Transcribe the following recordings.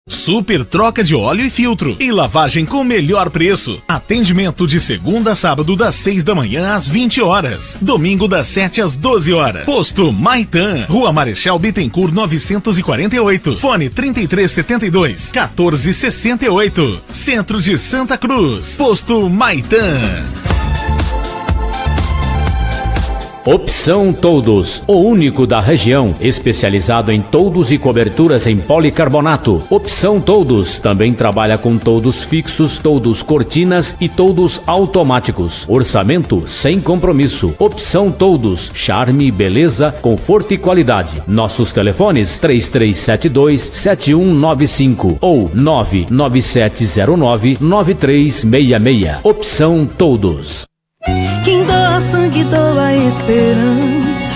Super troca de óleo e filtro e lavagem com melhor preço. Atendimento de segunda a sábado das 6 da manhã às 20 horas. Domingo das 7 às 12 horas. Posto Maitan, Rua Marechal Bittencourt 948. Fone 3372-1468. Centro de Santa Cruz. Posto Maitan. Opção Toldos, o único da região, especializado em toldos e coberturas em policarbonato. Opção Toldos também trabalha com toldos fixos, toldos cortinas e toldos automáticos. Orçamento sem compromisso. Opção Toldos, charme, beleza, conforto e qualidade. Nossos telefones 3372-7195 ou 99709-9366. Opção Toldos. Quem doa sangue, doa esperança.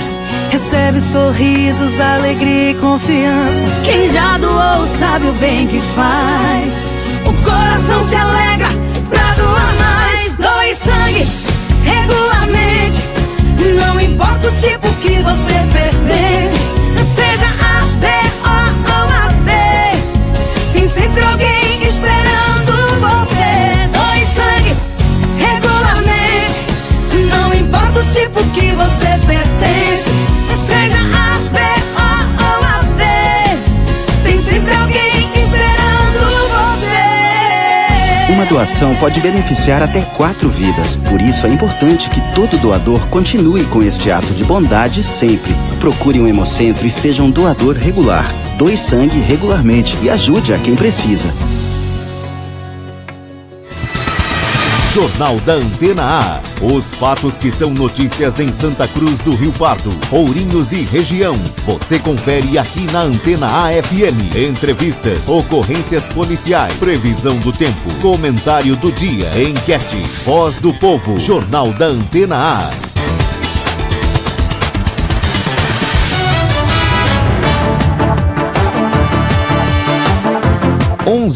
Recebe sorrisos, alegria e confiança. Quem já doou sabe o bem que faz. O coração se alegra pra doar mais. Doe sangue regularmente. Não importa o tipo que você pertence. Seja A, B, O ou AB. Tem sempre alguém esperando você. Doe sangue regularmente. Não importa o tipo que você pertence. Seja A, B, O ou AB. Tem sempre alguém esperando você. Uma doação pode beneficiar até 4 vidas. Por isso é importante que todo doador continue com este ato de bondade sempre. Procure um hemocentro e seja um doador regular. Doe sangue regularmente e ajude a quem precisa. Jornal da Antena A. Os fatos que são notícias em Santa Cruz do Rio Pardo, Ourinhos e região. Você confere aqui na Antena A FM. Entrevistas, ocorrências policiais, previsão do tempo, comentário do dia, enquete, voz do povo. Jornal da Antena A.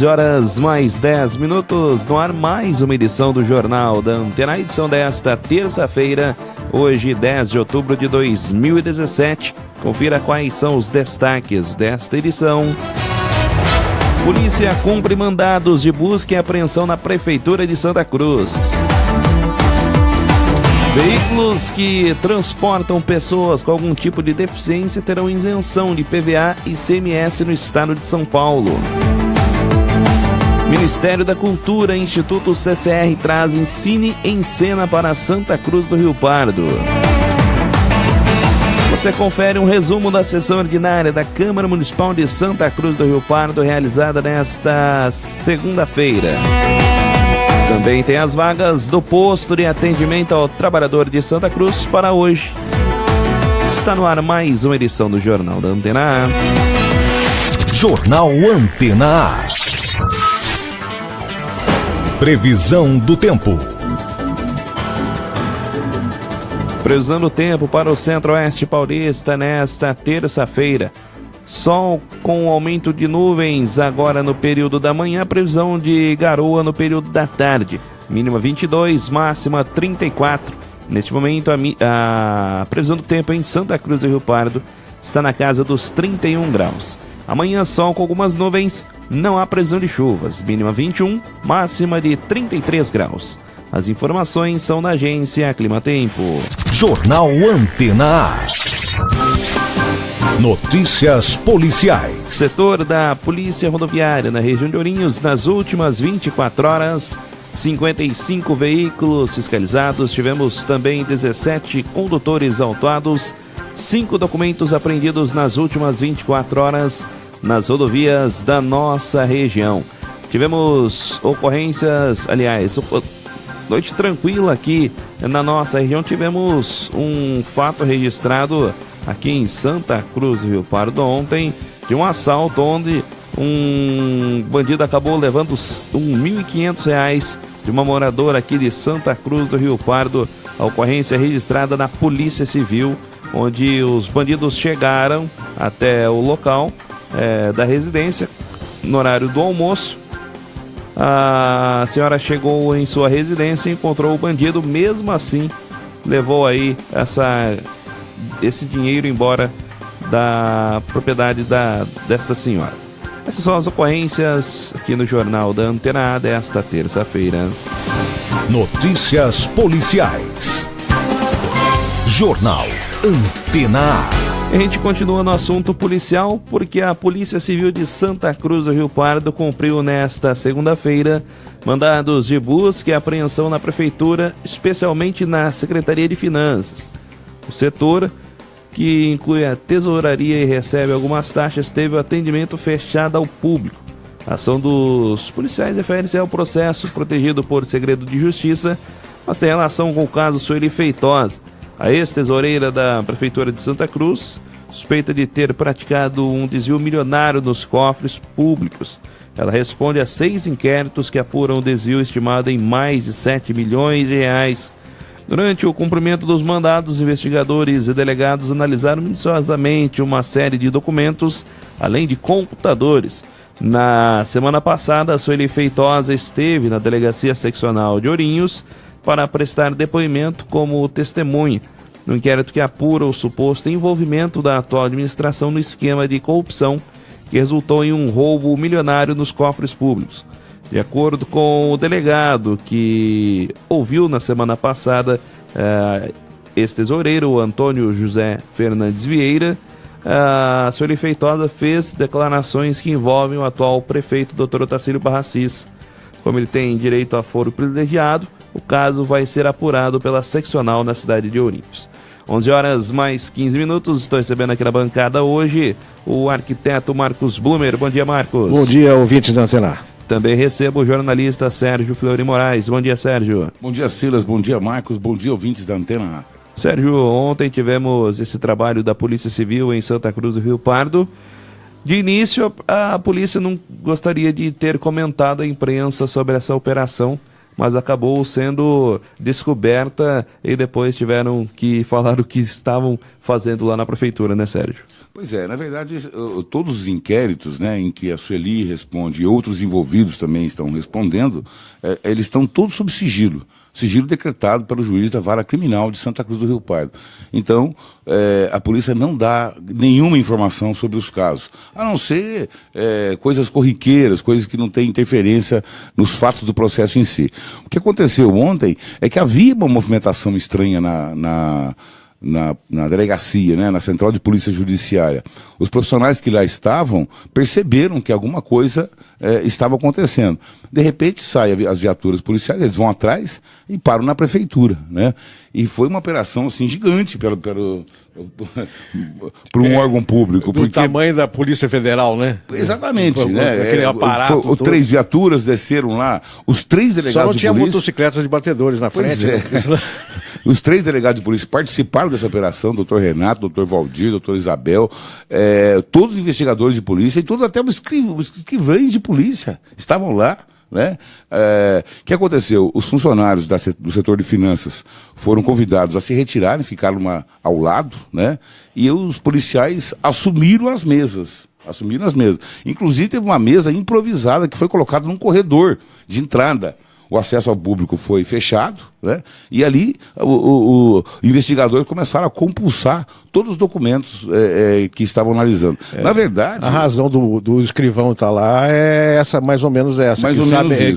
Horas mais 10 minutos, no ar mais uma edição do Jornal da Antena, a edição desta terça-feira, hoje 10 de outubro de 2017. Confira quais são os destaques desta edição. Polícia cumpre mandados de busca e apreensão na Prefeitura de Santa Cruz. Veículos que transportam pessoas com algum tipo de deficiência terão isenção de PVA e ICMS no estado de São Paulo. Ministério da Cultura e Instituto CCR trazem Cine em Cena para Santa Cruz do Rio Pardo. Você confere um resumo da sessão ordinária da Câmara Municipal de Santa Cruz do Rio Pardo, realizada nesta segunda-feira. Também tem as vagas do posto de atendimento ao trabalhador de Santa Cruz para hoje. Está no ar mais uma edição do Jornal da Antena A. Jornal Antena A. Previsão do tempo. Previsão do tempo para o Centro-Oeste Paulista nesta terça-feira. Sol com aumento de nuvens agora no período da manhã, previsão de garoa no período da tarde. Mínima 22, máxima 34. Neste momento a previsão do tempo em Santa Cruz do Rio Pardo está na casa dos 31 graus. Amanhã sol com algumas nuvens, não há previsão de chuvas. Mínima 21, máxima de 33 graus. As informações são da agência Climatempo. Jornal Antena A. Notícias policiais. Setor da Polícia Rodoviária na região de Ourinhos, nas últimas 24 horas, 55 veículos fiscalizados. Tivemos também 17 condutores autuados. 5 documentos apreendidos nas últimas 24 horas nas rodovias da nossa região. Tivemos ocorrências, aliás, noite tranquila aqui na nossa região. Tivemos um fato registrado aqui em Santa Cruz do Rio Pardo ontem, de um assalto onde um bandido acabou levando R$1.500 de uma moradora aqui de Santa Cruz do Rio Pardo. A ocorrência registrada na Polícia Civil, onde os bandidos chegaram até o local da residência no horário do almoço. A senhora chegou em sua residência e encontrou o bandido, mesmo assim levou aí esse dinheiro embora da propriedade desta senhora. Essas são as ocorrências aqui no Jornal da Antena A desta terça-feira. Notícias policiais. Jornal Antena A. A gente continua no assunto policial porque a Polícia Civil de Santa Cruz do Rio Pardo cumpriu nesta segunda-feira mandados de busca e apreensão na Prefeitura, especialmente na Secretaria de Finanças. O setor, que inclui a tesouraria e recebe algumas taxas, teve o atendimento fechado ao público. A ação dos policiais refere-se ao processo protegido por segredo de justiça, mas tem relação com o caso Sueli Feitosa. A ex-tesoureira da Prefeitura de Santa Cruz, suspeita de ter praticado um desvio milionário nos cofres públicos. Ela responde a 6 inquéritos que apuram o desvio estimado em mais de 7 milhões de reais. Durante o cumprimento dos mandados, investigadores e delegados analisaram minuciosamente uma série de documentos, além de computadores. Na semana passada, a Sueli Feitosa esteve na Delegacia Seccional de Ourinhos para prestar depoimento como testemunha, no inquérito que apura o suposto envolvimento da atual administração no esquema de corrupção que resultou em um roubo milionário nos cofres públicos. De acordo com o delegado que ouviu na semana passada ex-tesoureiro Antônio José Fernandes Vieira, a Sueli Feitosa fez declarações que envolvem o atual prefeito Dr. Otacílio Barracis. Como ele tem direito a foro privilegiado, o caso vai ser apurado pela seccional na cidade de Ourinhos. 11 horas mais 15 minutos, estou recebendo aqui na bancada hoje o arquiteto Marcos Blumer. Bom dia, Marcos. Bom dia, ouvintes da Antena. Também recebo o jornalista Sérgio Fleury Moraes. Bom dia, Sérgio. Bom dia, Silas. Bom dia, Marcos. Bom dia, ouvintes da Antena. Sérgio, ontem tivemos esse trabalho da Polícia Civil em Santa Cruz do Rio Pardo. De início, a polícia não gostaria de ter comentado à imprensa sobre essa operação, mas acabou sendo descoberta e depois tiveram que falar o que estavam fazendo lá na prefeitura, né, Sérgio? Pois é, na verdade, todos os inquéritos, né, em que a Sueli responde e outros envolvidos também estão respondendo, eles estão todos sob sigilo decretado pelo juiz da Vara Criminal de Santa Cruz do Rio Pardo. Então, a polícia não dá nenhuma informação sobre os casos, a não ser coisas corriqueiras, coisas que não têm interferência nos fatos do processo em si. O que aconteceu ontem é que havia uma movimentação estranha na delegacia, né, na Central de Polícia Judiciária. Os profissionais que lá estavam perceberam que alguma coisa estava acontecendo. De repente saem as viaturas policiais, eles vão atrás e param na prefeitura, né? E foi uma operação assim gigante para um órgão público. Do tamanho da Polícia Federal, né? Exatamente, né? Aquele aparato. 3 viaturas desceram lá, os 3 delegados de polícia... Só não tinha motocicletas de batedores na frente. Os 3 delegados de polícia participaram dessa operação, doutor Renato, doutor Valdir, doutor Isabel, todos os investigadores de polícia e todos até os escrivães de polícia estavam lá, né? O que aconteceu? Os funcionários do setor de finanças foram convidados a se retirarem, ficaram ao lado, né? E os policiais assumiram as mesas. Inclusive teve uma mesa improvisada que foi colocada num corredor de entrada. O acesso ao público foi fechado, né? E ali o investigador começaram a compulsar todos os documentos que estavam analisando. Na verdade... A razão do escrivão estar lá é essa, mais ou menos essa,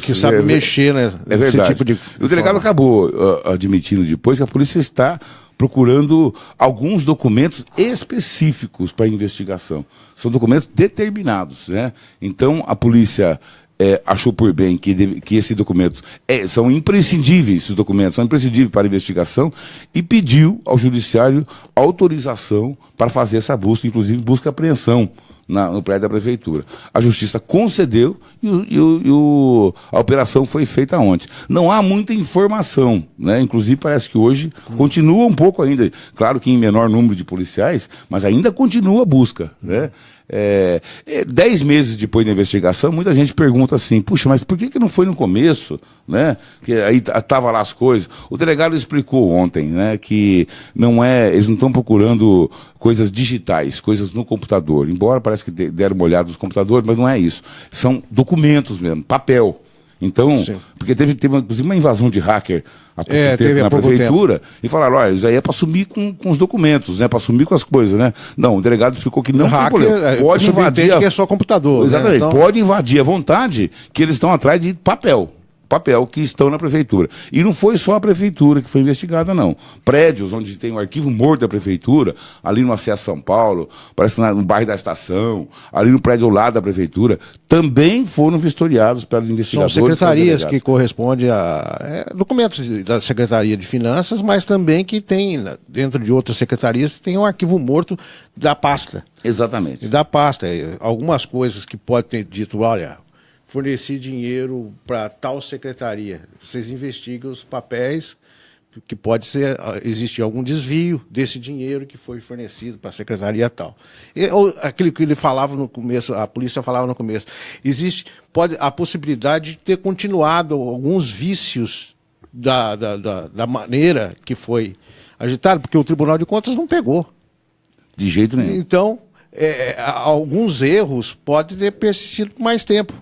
que sabe mexer, né? É verdade. Tipo o delegado acabou admitindo depois que a polícia está procurando alguns documentos específicos para a investigação. São documentos determinados, né? Então a polícia... achou por bem que esses documentos são imprescindíveis, para a investigação, e pediu ao judiciário autorização para fazer essa busca, inclusive busca e apreensão no prédio da prefeitura. A justiça concedeu e a operação foi feita ontem. Não há muita informação, né? Inclusive parece que hoje continua um pouco ainda, claro que em menor número de policiais, mas ainda continua a busca, né? 10 meses depois da investigação, muita gente pergunta assim, puxa, mas por que não foi no começo, né? Que aí tava lá as coisas. O delegado explicou ontem, né, que eles não estão procurando coisas digitais, coisas no computador, embora parece que deram uma olhada nos computadores, mas não é isso. São documentos mesmo, papel. Então, porque teve inclusive uma invasão de hacker há pouco tempo na prefeitura e falaram, olha, isso aí é para sumir com os documentos, né? Para sumir com as coisas, né? Não, o delegado explicou que não tem problema. Pode invadir. Que é só computador. Exatamente, né? Então... pode invadir à vontade, que eles estão atrás de papel que estão na prefeitura. E não foi só a prefeitura que foi investigada, não. Prédios onde tem o arquivo morto da prefeitura, ali no Acesso São Paulo, parece no bairro da Estação, ali no prédio ao lado da prefeitura, também foram vistoriados pelos investigadores. São secretarias que correspondem a documentos da Secretaria de Finanças, mas também que tem, dentro de outras secretarias, tem um arquivo morto da pasta. Exatamente. Da pasta. Algumas coisas que pode ter dito, olha... forneci dinheiro para tal secretaria. Vocês investigam os papéis, que pode existir algum desvio desse dinheiro que foi fornecido para a secretaria tal. Aquilo que ele falava no começo, a polícia falava no começo, existe a possibilidade de ter continuado alguns vícios da maneira que foi agitado, porque o Tribunal de Contas não pegou. De jeito nenhum. Então, alguns erros podem ter persistido por mais tempo.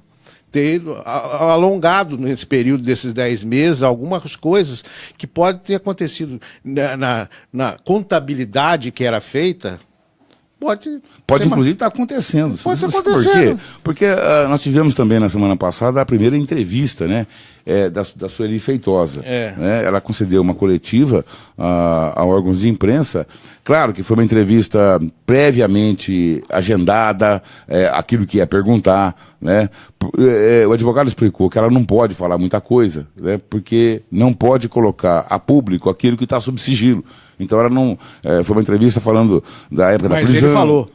Ter alongado nesse período desses 10 meses algumas coisas que podem ter acontecido na contabilidade que era feita. Pode inclusive estar acontecendo. Pode estar acontecendo. Por quê? Porque nós tivemos também na semana passada a primeira entrevista, né, da Sueli Feitosa. Né? Ela concedeu uma coletiva a órgãos de imprensa. Claro que foi uma entrevista previamente agendada, aquilo que ia perguntar, né? O advogado explicou que ela não pode falar muita coisa, né? Porque não pode colocar a público aquilo que está sob sigilo. Então ela não... foi uma entrevista falando da época da prisão. Ele falou.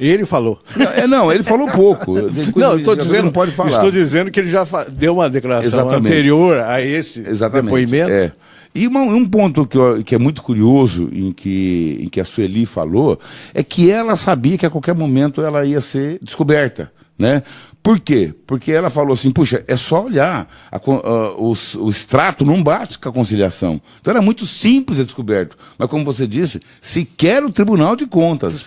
Ele falou. Não, ele falou pouco. Não, estou dizendo, não pode falar. Estou dizendo que ele já deu uma declaração anterior a esse depoimento. E um ponto que é muito curioso em que a Sueli falou é que ela sabia que a qualquer momento ela ia ser descoberta, né? Por quê? Porque ela falou assim, puxa, é só olhar, o extrato não bate com a conciliação. Então era muito simples a descoberto. Mas como você disse, sequer o Tribunal de Contas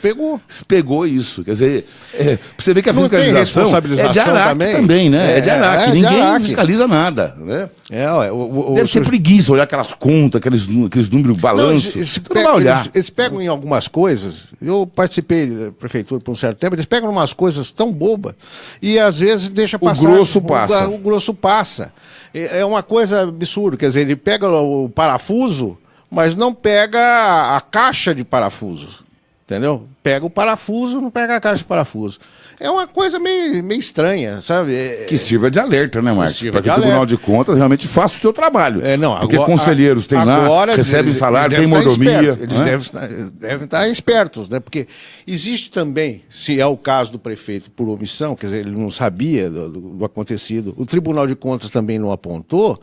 pegou isso. Quer dizer, pra você ver que a fiscalização é de Araque também, né? É de Araque. Ninguém fiscaliza nada, né? Deve ser preguiça olhar aquelas contas, aqueles números balanços. Você não vai olhar. Eles pegam em algumas coisas, eu participei da prefeitura por um certo tempo, eles pegam umas coisas tão bobas e às vezes deixa passar. O grosso passa. É uma coisa absurda, quer dizer, ele pega o parafuso, mas não pega a caixa de parafusos, entendeu? Pega o parafuso, não pega a caixa de parafuso. É uma coisa meio estranha, sabe? Que sirva de alerta, né, Marcos? Para que o Tribunal de Contas realmente faça o seu trabalho. Porque conselheiros têm lá, recebem salário, têm mordomia. Eles devem estar espertos, né? Porque existe também, se é o caso do prefeito por omissão, quer dizer, ele não sabia do acontecido, o Tribunal de Contas também não apontou,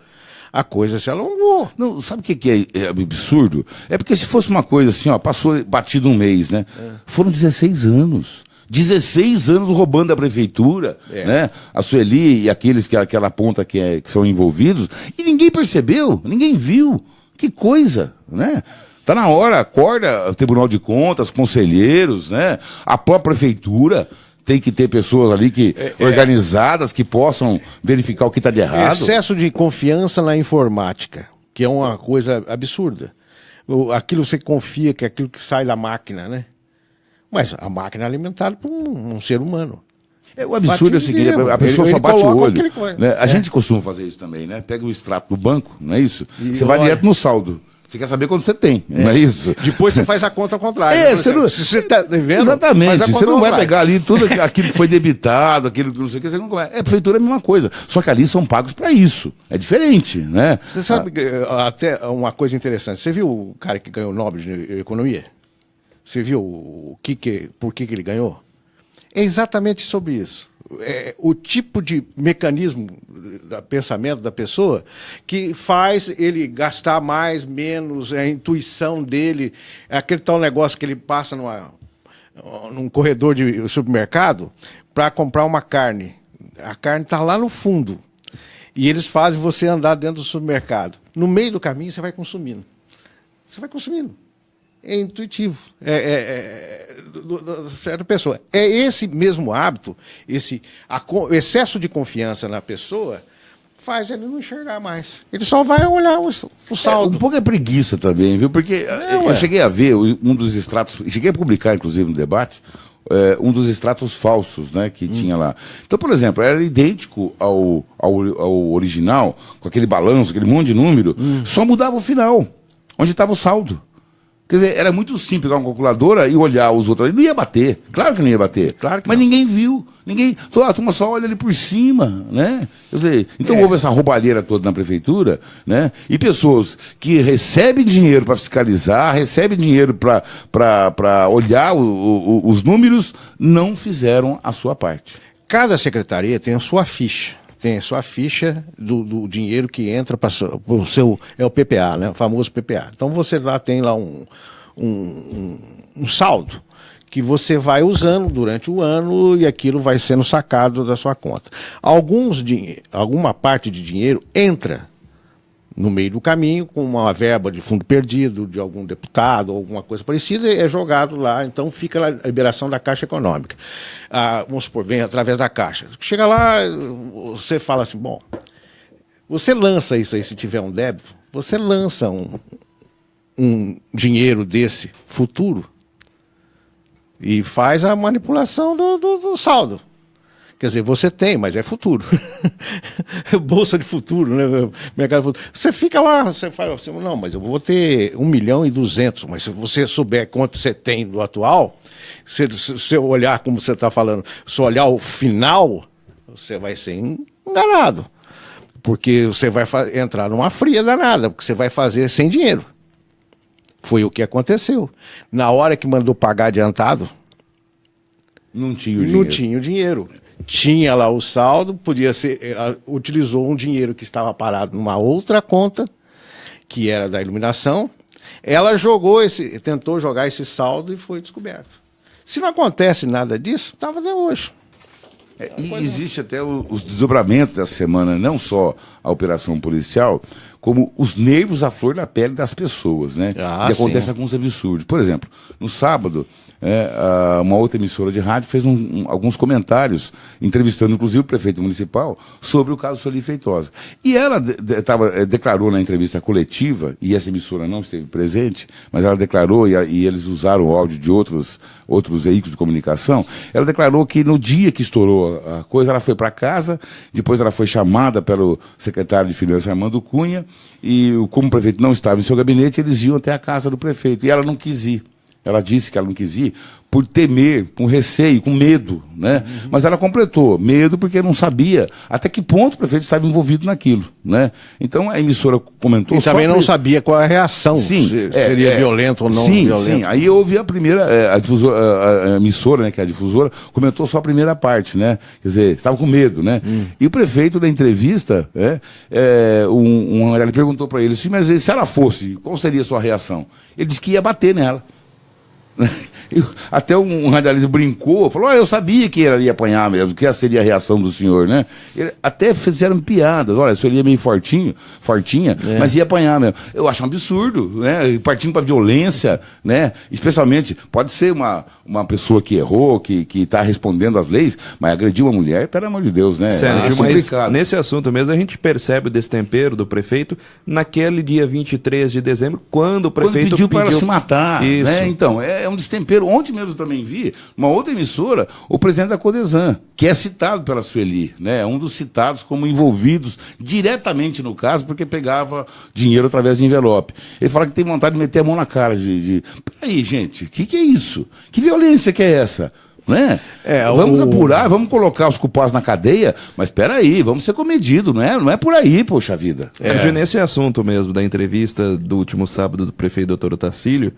a coisa se alongou. Não, sabe o que é absurdo? É porque se fosse uma coisa assim, ó, passou batido um mês, né? Foram 16 anos. 16 anos roubando a prefeitura, né? A Sueli e aqueles que ela aponta que são envolvidos, e ninguém percebeu, ninguém viu. Que coisa, né? Tá na hora, acorda o Tribunal de Contas, conselheiros, né? A própria prefeitura tem que ter pessoas ali organizadas que possam verificar o que está de errado. Excesso de confiança na informática, que é uma coisa absurda. Aquilo você confia que é aquilo que sai da máquina, né? Mas a máquina é alimentada por um ser humano. O absurdo é o seguinte, a pessoa só bate o olho. Né? A gente costuma fazer isso também, né? Pega o extrato do banco, não é isso? Você vai direto no saldo. Você quer saber quanto você tem, não é isso? Depois você faz a conta ao contrário. Se você está devendo, exatamente. Você não vai pegar ali tudo aquilo que foi debitado, aquilo que não sei o que, você não vai. A prefeitura é a mesma coisa. Só que ali são pagos para isso. É diferente, né? Você sabe até uma coisa interessante. Você viu o cara que ganhou o Nobel de Economia? Você viu por que ele ganhou? É exatamente sobre isso. O tipo de mecanismo do pensamento da pessoa que faz ele gastar mais, menos, a intuição dele, aquele tal negócio que ele passa num corredor de supermercado para comprar uma carne. A carne está lá no fundo. E eles fazem você andar dentro do supermercado. No meio do caminho você vai consumindo. Você vai consumindo. É intuitivo, da certa pessoa. Esse mesmo hábito, o excesso de confiança na pessoa, faz ele não enxergar mais. Ele só vai olhar o saldo. Um pouco é preguiça também, viu? Porque eu cheguei a ver um dos extratos, cheguei a publicar, inclusive, no debate, um dos extratos falsos, né, que tinha lá. Então, por exemplo, era idêntico ao original, com aquele balanço, aquele monte de número, só mudava o final, onde estava o saldo. Quer dizer, era muito simples pegar uma calculadora e olhar os outros ali. Não ia bater. Claro que não ia bater. Claro que mas não. Ninguém viu. A turma só olha ali por cima, né? Quer dizer, então houve essa roubalheira toda na prefeitura, né? E pessoas que recebem dinheiro para fiscalizar, recebem dinheiro para olhar os números, não fizeram a sua parte. Cada secretaria tem a sua ficha. Tem a sua ficha do dinheiro que entra para o seu... É o PPA, né? O famoso PPA. Então você lá tem lá um saldo que você vai usando durante o ano e aquilo vai sendo sacado da sua conta. Alguma parte de dinheiro entra no meio do caminho com uma verba de fundo perdido de algum deputado ou alguma coisa parecida, é jogado lá, então fica lá a liberação da Caixa Econômica. Vamos supor, vem através da Caixa. Chega lá, você fala assim, bom, você lança isso aí, se tiver um débito, você lança um dinheiro desse futuro e faz a manipulação do saldo. Quer dizer, você tem, mas é futuro. Bolsa de futuro, né? Mercado de futuro. Você fica lá, você fala assim, não, mas eu vou ter 1.200.000, mas se você souber quanto você tem do atual, se você olhar como você está falando, se olhar o final, você vai ser enganado. Porque você vai entrar numa fria danada, porque você vai fazer sem dinheiro. Foi o que aconteceu. Na hora que mandou pagar adiantado, não tinha o dinheiro. Não tinha o dinheiro. Tinha lá o saldo, podia ser, ela utilizou um dinheiro que estava parado numa outra conta, que era da iluminação. Ela tentou jogar esse saldo e foi descoberto. Se não acontece nada disso, estava até hoje. E existe até os desdobramentos dessa semana, não só a operação policial, como os nervos à flor da pele das pessoas, né? E acontece alguns absurdos. Por exemplo, no sábado, uma outra emissora de rádio fez alguns comentários, entrevistando inclusive o prefeito municipal, sobre o caso Sueli Feitosa. E ela declarou na entrevista coletiva, e essa emissora não esteve presente, mas ela declarou, e eles usaram o áudio de outros veículos de comunicação, ela declarou que no dia que estourou a coisa, ela foi para casa, depois ela foi chamada pelo secretário de Finanças, Armando Cunha, e como o prefeito não estava em seu gabinete, eles iam até a casa do prefeito, e ela não quis ir. Ela disse que ela não quis ir por temer, com receio, com medo, né? Mas ela completou, medo porque não sabia até que ponto o prefeito estava envolvido naquilo, né? Então a emissora comentou... E também não sabia qual a reação, se seria violento ou não violento. Sim, aí houve a primeira, a emissora, né, que é a difusora, comentou só a primeira parte, né? Quer dizer, estava com medo, né? E o prefeito, da entrevista, ele perguntou para ele, mas se ela fosse, qual seria a sua reação? Ele disse que ia bater nela. Até um radialista brincou, falou, eu sabia que ele ia apanhar mesmo, que essa seria a reação do senhor, né? Até fizeram piadas, olha, o senhor ia meio fortinha, mas ia apanhar mesmo. Eu acho um absurdo, né? Partindo para violência, né? Especialmente, pode ser uma pessoa que errou, que está respondendo às leis, mas agredir uma mulher, pelo amor de Deus, né? Sérgio, mas nesse assunto mesmo, a gente percebe o destempero do prefeito naquele dia 23 de dezembro, quando o prefeito pediu para ela se matar, isso, né? Então, é um destempero. Ontem mesmo eu também vi uma outra emissora, o presidente da Codesan, que é citado pela Sueli, né? Um dos citados como envolvidos diretamente no caso, porque pegava dinheiro através de envelope. Ele fala que tem vontade de meter a mão na cara Peraí, gente, o que é isso? Que violência que é essa? Né? Vamos apurar, vamos colocar os culpados na cadeia, mas espera aí, vamos ser comedidos, não é por aí, poxa vida. Nesse assunto mesmo da entrevista do último sábado do prefeito doutor Otacílio,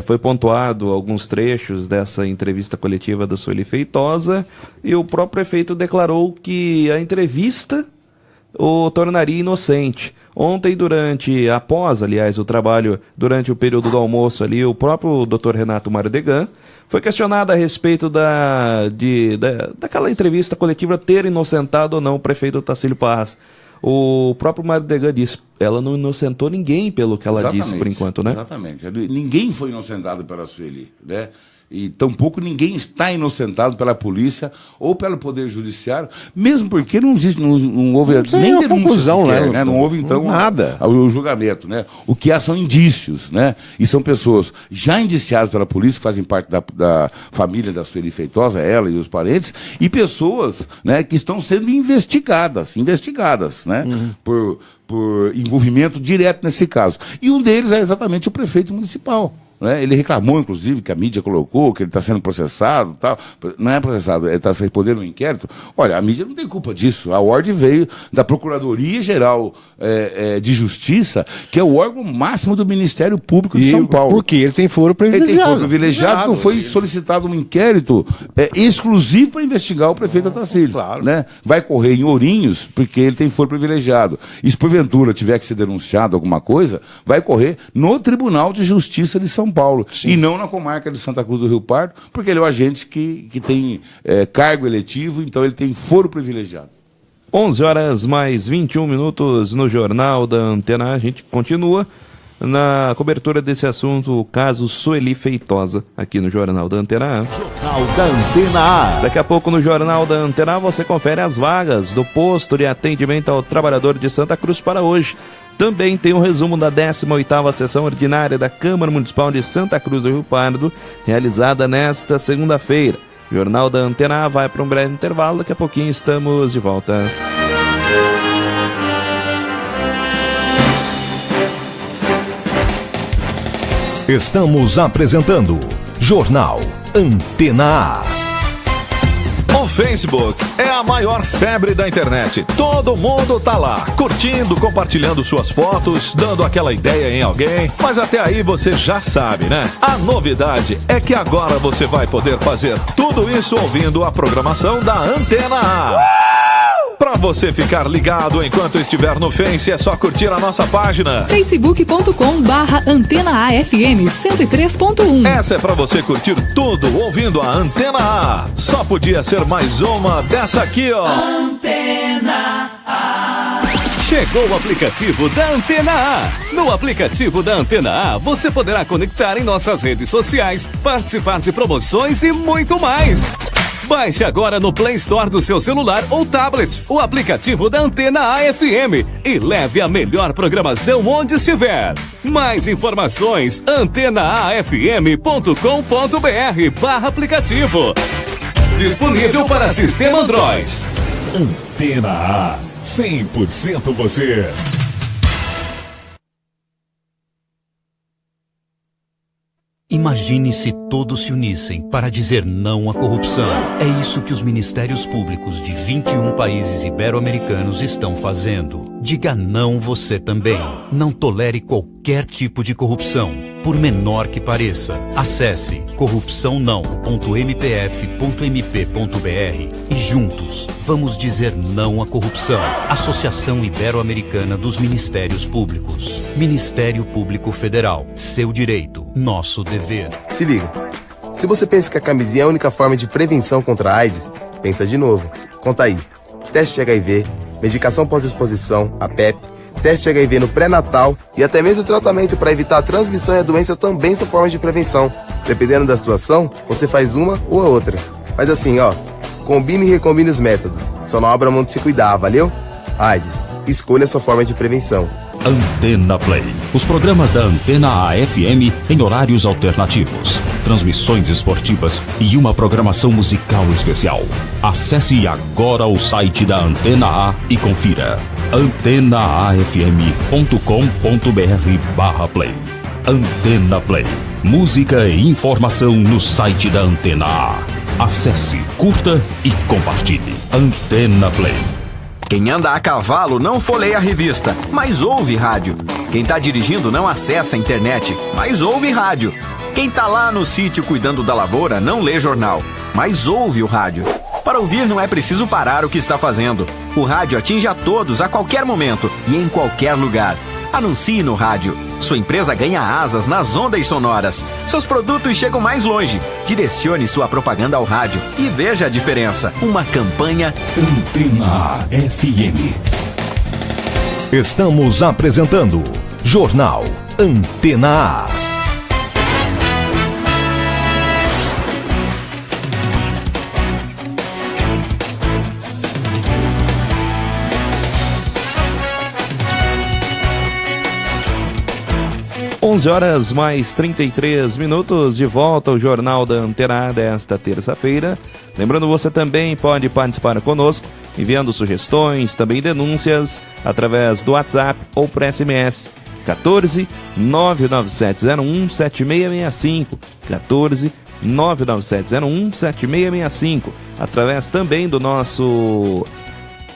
foi pontuado alguns trechos dessa entrevista coletiva da Sueli Feitosa, e o próprio prefeito declarou que a entrevista o tornaria inocente. Ontem, após o trabalho, durante o período do almoço ali, o próprio Dr. Renato Mardegan foi questionado a respeito daquela entrevista coletiva ter inocentado ou não o prefeito Otacílio Parras. O próprio Mardegan disse, ela não inocentou ninguém pelo que ela disse por enquanto, né? Exatamente. Ninguém foi inocentado pela Sueli, né? E tampouco ninguém está inocentado pela polícia ou pelo Poder Judiciário, mesmo porque não existe, não houve nem denúncia sequer, né? Não houve, então, nada. O julgamento, né? O que há são indícios, né? E são pessoas já indiciadas pela polícia, que fazem parte da família da Sueli Feitosa, ela e os parentes, e pessoas, né, que estão sendo investigadas, né? Por envolvimento direto nesse caso. E um deles é exatamente o prefeito municipal. Né? Ele reclamou, inclusive, que a mídia colocou, que ele está sendo processado, tal. Não é processado, ele está respondendo um inquérito. Olha, a mídia não tem culpa disso. A ordem veio da Procuradoria-Geral de Justiça, que é o órgão máximo do Ministério Público de São Paulo. Porque ele tem foro privilegiado. Ele tem foro privilegiado, não foi solicitado um inquérito exclusivo para investigar o prefeito Otacílio. Claro. Né? Vai correr em Ourinhos, porque ele tem foro privilegiado. E se porventura tiver que ser denunciado alguma coisa, vai correr no Tribunal de Justiça de São Paulo. Sim. E não na comarca de Santa Cruz do Rio Pardo, porque ele é o agente que tem cargo eletivo, então ele tem foro privilegiado. 11h mais 21 no Jornal da Antena A. A gente continua na cobertura desse assunto, o caso Sueli Feitosa, aqui no Jornal da Antena A. Jornal da Antena A. Daqui a pouco no Jornal da Antena A você confere as vagas do posto de atendimento ao trabalhador de Santa Cruz para hoje. Também tem um resumo da 18ª sessão ordinária da Câmara Municipal de Santa Cruz do Rio Pardo, realizada nesta segunda-feira. O Jornal da Antena A vai para um breve intervalo, daqui a pouquinho estamos de volta. Estamos apresentando Jornal Antena A. O Facebook é a maior febre da internet. Todo mundo tá lá, curtindo, compartilhando suas fotos, dando aquela ideia em alguém. Mas até aí você já sabe, né? A novidade é que agora você vai poder fazer tudo isso ouvindo a programação da Antena A. Pra você ficar ligado enquanto estiver no Face, é só curtir a nossa página facebook.com/AntenaAFM 103.1. Essa é pra você curtir tudo ouvindo a Antena A. Só podia ser mais uma dessa aqui, ó. Antena A. Chegou o aplicativo da Antena A. No aplicativo da Antena A, você poderá conectar em nossas redes sociais, participar de promoções e muito mais. Baixe agora no Play Store do seu celular ou tablet o aplicativo da Antena AFM e leve a melhor programação onde estiver. Mais informações, antenaafm.com.br/aplicativo. Disponível para sistema Android. Antena A, 100% você. Imagine se todos se unissem para dizer não à corrupção. É isso que os ministérios públicos de 21 países ibero-americanos estão fazendo. Diga não você também. Não tolere qualquer tipo de corrupção, por menor que pareça. Acesse corrupçãonão.mpf.mp.br e juntos vamos dizer não à corrupção. Associação Ibero-Americana dos Ministérios Públicos. Ministério Público Federal. Seu direito, nosso dever. Se liga. Se você pensa que a camisinha é a única forma de prevenção contra a AIDS, pensa de novo. Conta aí. Teste HIV, medicação pós-exposição, a PEP, teste HIV no pré-natal e até mesmo tratamento para evitar a transmissão e a doença também são formas de prevenção. Dependendo da situação, você faz uma ou a outra. Faz assim, ó. Combine e recombine os métodos. Só não abra mão de se cuidar, valeu? AIDS, escolha a sua forma de prevenção. Antena Play. Os programas da Antena AFM em horários alternativos, transmissões esportivas e uma programação musical especial. Acesse agora o site da Antena A e confira. antenaafm.com.br/play. Antena Play. Música e informação no site da Antena A. Acesse, curta e compartilhe. Antena Play. Quem anda a cavalo não folheia a revista, mas ouve rádio. Quem tá dirigindo não acessa a internet, mas ouve rádio. Quem tá lá no sítio cuidando da lavoura não lê jornal, mas ouve o rádio. Para ouvir não é preciso parar o que está fazendo. O rádio atinge a todos a qualquer momento e em qualquer lugar. Anuncie no rádio. Sua empresa ganha asas nas ondas sonoras. Seus produtos chegam mais longe. Direcione sua propaganda ao rádio e veja a diferença. Uma campanha Antena FM. Estamos apresentando Jornal Antena A. 11 horas mais 33 minutos, de volta ao Jornal da Antena A desta terça-feira. Lembrando, você também pode participar conosco, enviando sugestões, também denúncias, através do WhatsApp ou por SMS. 14 99701 7665. 14 99701 7665. Através também do nosso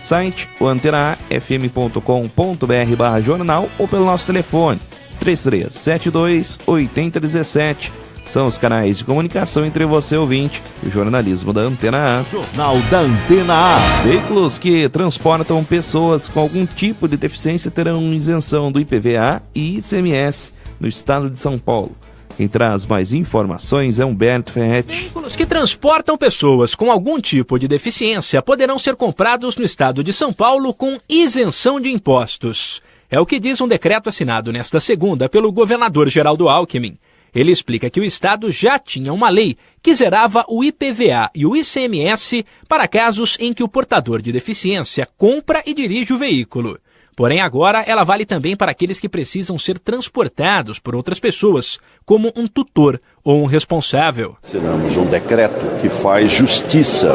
site, o antenaafm.com.br/jornal, ou pelo nosso telefone 3372-8017. São os canais de comunicação entre você, ouvinte, e o jornalismo da Antena A. Jornal da Antena A. Veículos que transportam pessoas com algum tipo de deficiência terão isenção do IPVA e ICMS no estado de São Paulo. Quem traz mais informações é Humberto Ferretti. Veículos que transportam pessoas com algum tipo de deficiência poderão ser comprados no estado de São Paulo com isenção de impostos. É o que diz um decreto assinado nesta segunda pelo governador Geraldo Alckmin. Ele explica que o estado já tinha uma lei que zerava o IPVA e o ICMS para casos em que o portador de deficiência compra e dirige o veículo. Porém, agora ela vale também para aqueles que precisam ser transportados por outras pessoas, como um tutor ou um responsável. Assinamos um decreto que faz justiça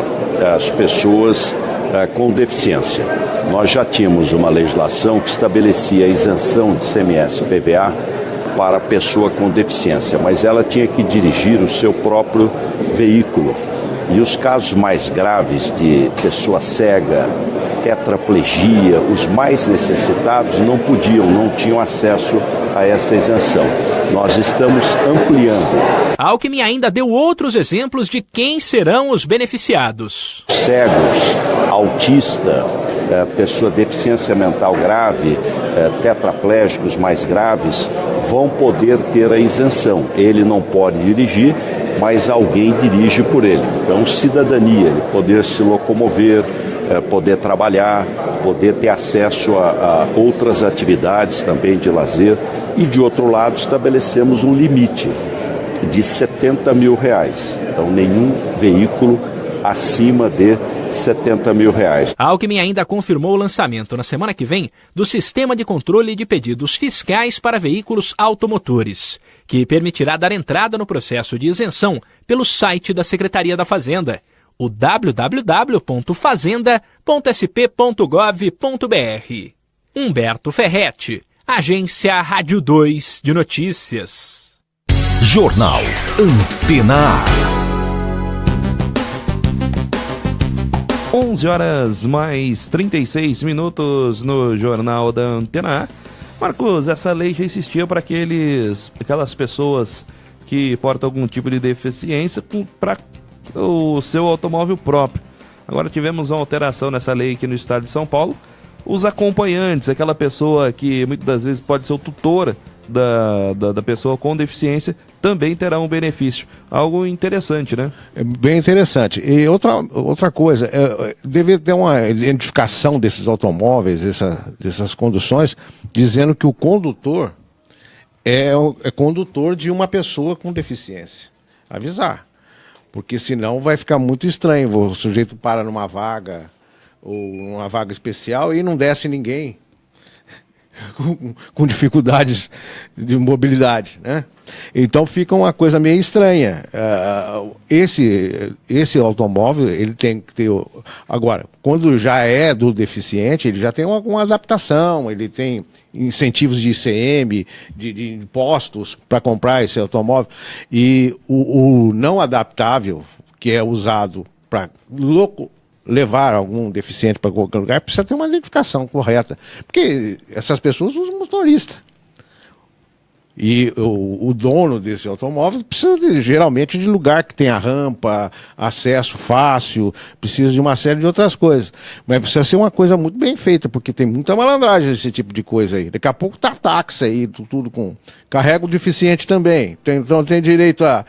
às pessoas com deficiência. Nós já tínhamos uma legislação que estabelecia a isenção de ICMS e IPVA para a pessoa com deficiência, mas ela tinha que dirigir o seu próprio veículo. E os casos mais graves de pessoa cega, tetraplegia, os mais necessitados não tinham acesso a esta isenção. Nós estamos ampliando. Alckmin ainda deu outros exemplos de quem serão os beneficiados. Cegos, autista, pessoa deficiência mental grave, tetraplégicos mais graves, vão poder ter a isenção. Ele não pode dirigir, mas alguém dirige por ele. Então, cidadania, ele poder se locomover, poder trabalhar, poder ter acesso a outras atividades também de lazer. E, de outro lado, estabelecemos um limite de R$70 mil. Então, nenhum veículo acima de R$70 mil. Alckmin ainda confirmou o lançamento na semana que vem do Sistema de Controle de Pedidos Fiscais para Veículos Automotores, que permitirá dar entrada no processo de isenção pelo site da Secretaria da Fazenda, o www.fazenda.sp.gov.br. Humberto Ferretti, Agência Rádio 2 de Notícias. Jornal Antena A. 11 horas mais 36 minutos no Jornal da Antena A. Marcos, essa lei já existia para aquelas pessoas que portam algum tipo de deficiência para o seu automóvel próprio. Agora tivemos uma alteração nessa lei aqui no estado de São Paulo. Os acompanhantes, aquela pessoa que muitas das vezes pode ser o tutor da pessoa com deficiência, também terá um benefício. Algo interessante, né? É bem interessante. E outra coisa, deve ter uma identificação desses automóveis, dessas conduções, dizendo que o condutor é condutor de uma pessoa com deficiência. Avisar. Porque senão vai ficar muito estranho. O sujeito para numa vaga, ou uma vaga especial, e não desce ninguém com dificuldades de mobilidade, né? Então fica uma coisa meio estranha. Esse automóvel, ele tem que ter... Agora, quando já é do deficiente, ele já tem uma adaptação, ele tem incentivos de ICM, de impostos para comprar esse automóvel. E o não adaptável, que é usado para levar algum deficiente para qualquer lugar, precisa ter uma identificação correta. Porque essas pessoas usam motorista. E o dono desse automóvel precisa geralmente de lugar que tenha rampa, acesso fácil, precisa de uma série de outras coisas. Mas precisa ser uma coisa muito bem feita, porque tem muita malandragem esse tipo de coisa aí. Daqui a pouco tá táxi aí, tudo com... Carrega o deficiente também. Então tem direito a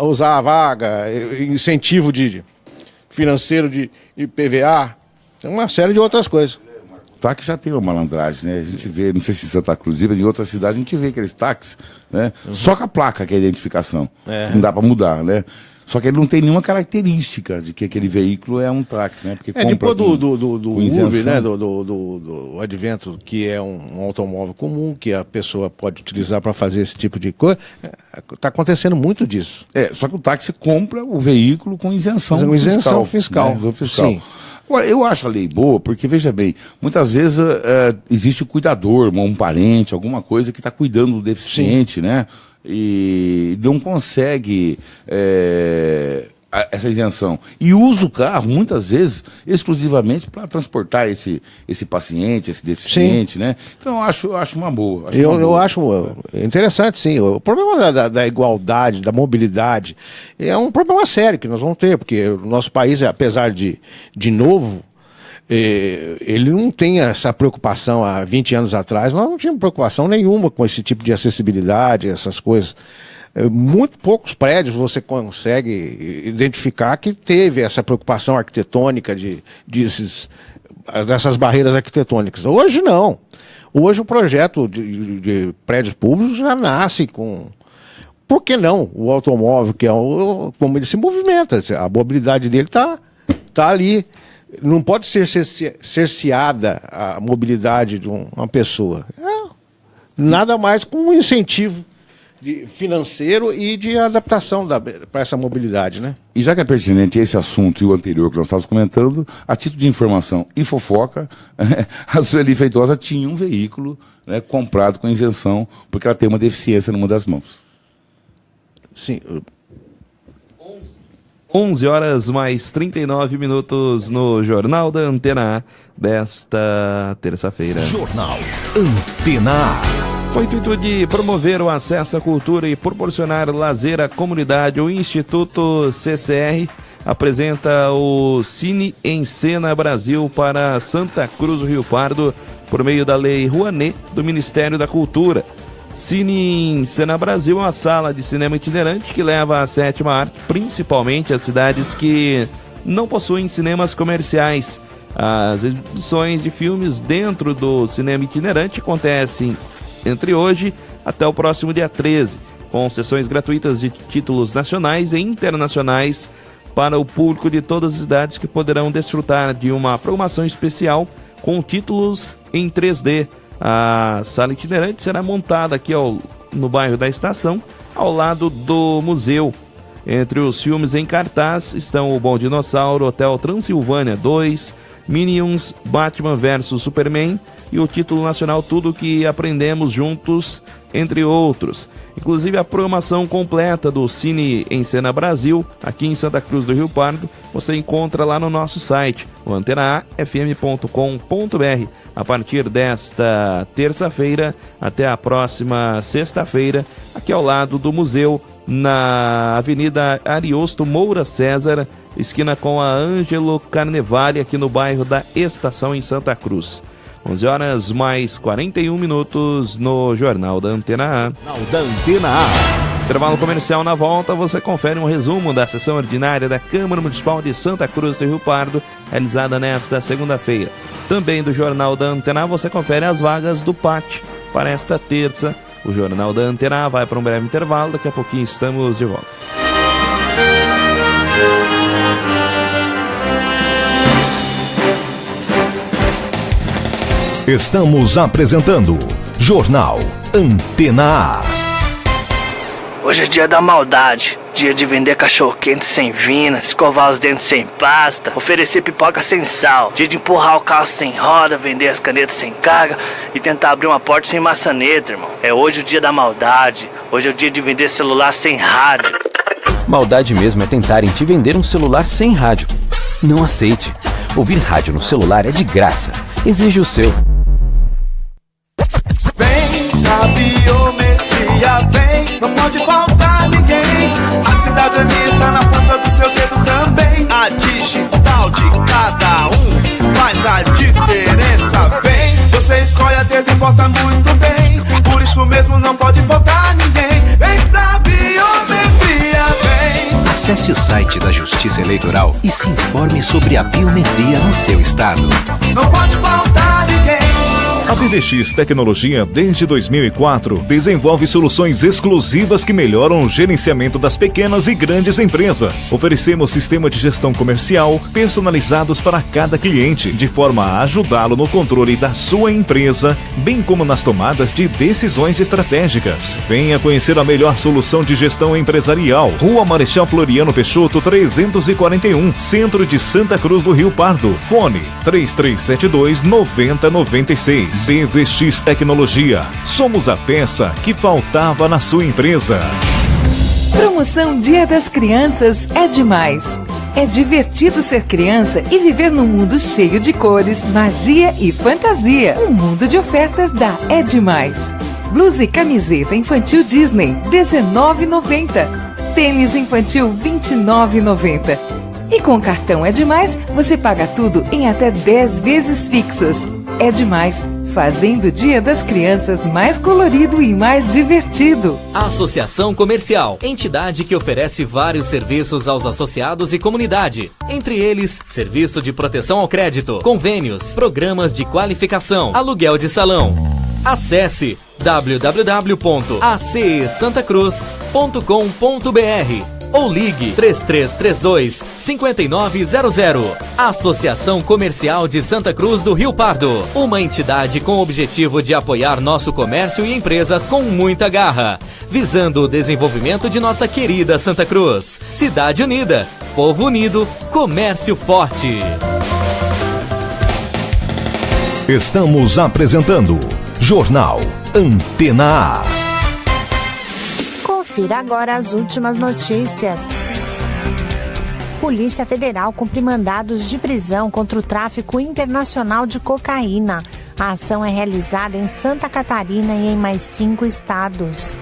usar a vaga, incentivo financeiro de IPVA, tem uma série de outras coisas. O táxi já tem uma malandragem, né? A gente vê, não sei se em Santa Cruz, em outras cidades, a gente vê aqueles táxis, né? Só com a placa que é a identificação. Não dá para mudar, né? Só que ele não tem nenhuma característica de que aquele veículo é um táxi, né? Porque depois do Uber, né? Do advento, que é um automóvel comum, que a pessoa pode utilizar para fazer esse tipo de coisa, está acontecendo muito disso. Só que o táxi compra o veículo com isenção fiscal. Né? Sim. Agora, eu acho a lei boa, porque, veja bem, muitas vezes existe o cuidador, um parente, alguma coisa que está cuidando do deficiente, né? E não consegue essa isenção. E usa o carro, muitas vezes, exclusivamente para transportar esse paciente, esse deficiente, sim, né? Então eu acho uma boa. Eu acho interessante, sim. O problema da igualdade, da mobilidade, é um problema sério que nós vamos ter, porque o nosso país, apesar de novo, ele não tem essa preocupação. Há 20 anos atrás nós não tínhamos preocupação nenhuma com esse tipo de acessibilidade, essas coisas. Muito poucos prédios você consegue identificar que teve essa preocupação arquitetônica dessas barreiras arquitetônicas. Hoje não. Hoje o projeto de prédios públicos já nasce com... Por que não? O automóvel, que é como ele se movimenta, a mobilidade dele está ali. Não pode ser cerceada a mobilidade de uma pessoa. Nada mais com um incentivo financeiro e de adaptação para essa mobilidade, né? E já que é pertinente esse assunto e o anterior que nós estávamos comentando, a título de informação e fofoca, a Sueli Feitosa tinha um veículo, né, comprado com isenção, porque ela tem uma deficiência numa das mãos. Sim. 11 horas mais 39 minutos no Jornal da Antena A desta terça-feira. Jornal Antena A. Com o intuito de promover o acesso à cultura e proporcionar lazer à comunidade, o Instituto CCR apresenta o Cine em Cena Brasil para Santa Cruz do Rio Pardo por meio da Lei Rouanet do Ministério da Cultura. Cine em Cena Brasil é uma sala de cinema itinerante que leva a sétima arte, principalmente às cidades que não possuem cinemas comerciais. As exibições de filmes dentro do cinema itinerante acontecem entre hoje até o próximo dia 13, com sessões gratuitas de títulos nacionais e internacionais para o público de todas as idades que poderão desfrutar de uma programação especial com títulos em 3D. A sala itinerante será montada aqui no bairro da Estação, ao lado do museu. Entre os filmes em cartaz estão O Bom Dinossauro, Hotel Transilvânia 2, Minions, Batman vs Superman e o título nacional Tudo que Aprendemos Juntos, entre outros. Inclusive a programação completa do Cine em Cena Brasil, aqui em Santa Cruz do Rio Pardo, você encontra lá no nosso site, o antenaafm.com.br. A partir desta terça-feira até a próxima sexta-feira, aqui ao lado do museu, na Avenida Ariosto Moura César, esquina com a Ângelo Carnevale, aqui no bairro da Estação, em Santa Cruz. 11 horas mais 41 minutos no Jornal da Antena A. Jornal da Antena A. Intervalo comercial. Na volta, você confere um resumo da sessão ordinária da Câmara Municipal de Santa Cruz do Rio Pardo, realizada nesta segunda-feira. Também do Jornal da Antena A, você confere as vagas do PAT para esta terça. O Jornal da Antena A vai para um breve intervalo, daqui a pouquinho estamos de volta. Estamos apresentando Jornal Antena A. Hoje é dia da maldade, dia de vender cachorro-quente sem vina, escovar os dentes sem pasta, oferecer pipoca sem sal, dia de empurrar o carro sem roda, vender as canetas sem carga e tentar abrir uma porta sem maçaneta, irmão. É hoje o dia da maldade, hoje é o dia de vender celular sem rádio. Maldade mesmo é tentarem te vender um celular sem rádio. Não aceite. Ouvir rádio no celular é de graça. Exige o seu. Vem a biometria, vem, não pode faltar ninguém. A cidadania está na ponta do seu dedo também. A digital de cada um faz a diferença, vem. Você escolhe a dedo e vota muito bem. Por isso mesmo não pode faltar ninguém. Vem pra biometria, vem. Acesse o site da Justiça Eleitoral e se informe sobre a biometria no seu estado. Não pode faltar ninguém. A BVX Tecnologia, desde 2004, desenvolve soluções exclusivas que melhoram o gerenciamento das pequenas e grandes empresas. Oferecemos sistema de gestão comercial personalizados para cada cliente, de forma a ajudá-lo no controle da sua empresa, bem como nas tomadas de decisões estratégicas. Venha conhecer a melhor solução de gestão empresarial. Rua Marechal Floriano Peixoto, 341, Centro de Santa Cruz do Rio Pardo. Fone 3372-9096. BVX Tecnologia. Somos a peça que faltava na sua empresa. Promoção Dia das Crianças é demais. É divertido ser criança e viver num mundo cheio de cores, magia e fantasia. Um mundo de ofertas da É Demais. Blusa e camiseta infantil Disney, R$19,90. Tênis infantil, R$29,90. E com o cartão É Demais, você paga tudo em até 10 vezes fixas. É Demais, fazendo o Dia das Crianças mais colorido e mais divertido. Associação Comercial, entidade que oferece vários serviços aos associados e comunidade. Entre eles, serviço de proteção ao crédito, convênios, programas de qualificação, aluguel de salão. Acesse www.acesantacruz.com.br ou ligue 3332-5900. Associação Comercial de Santa Cruz do Rio Pardo. Uma entidade com o objetivo de apoiar nosso comércio e empresas com muita garra, visando o desenvolvimento de nossa querida Santa Cruz. Cidade unida, povo unido, comércio forte. Estamos apresentando Jornal Antena A. Confira agora as últimas notícias. Polícia Federal cumpre mandados de prisão contra o tráfico internacional de cocaína. A ação é realizada em Santa Catarina e em mais 5 estados.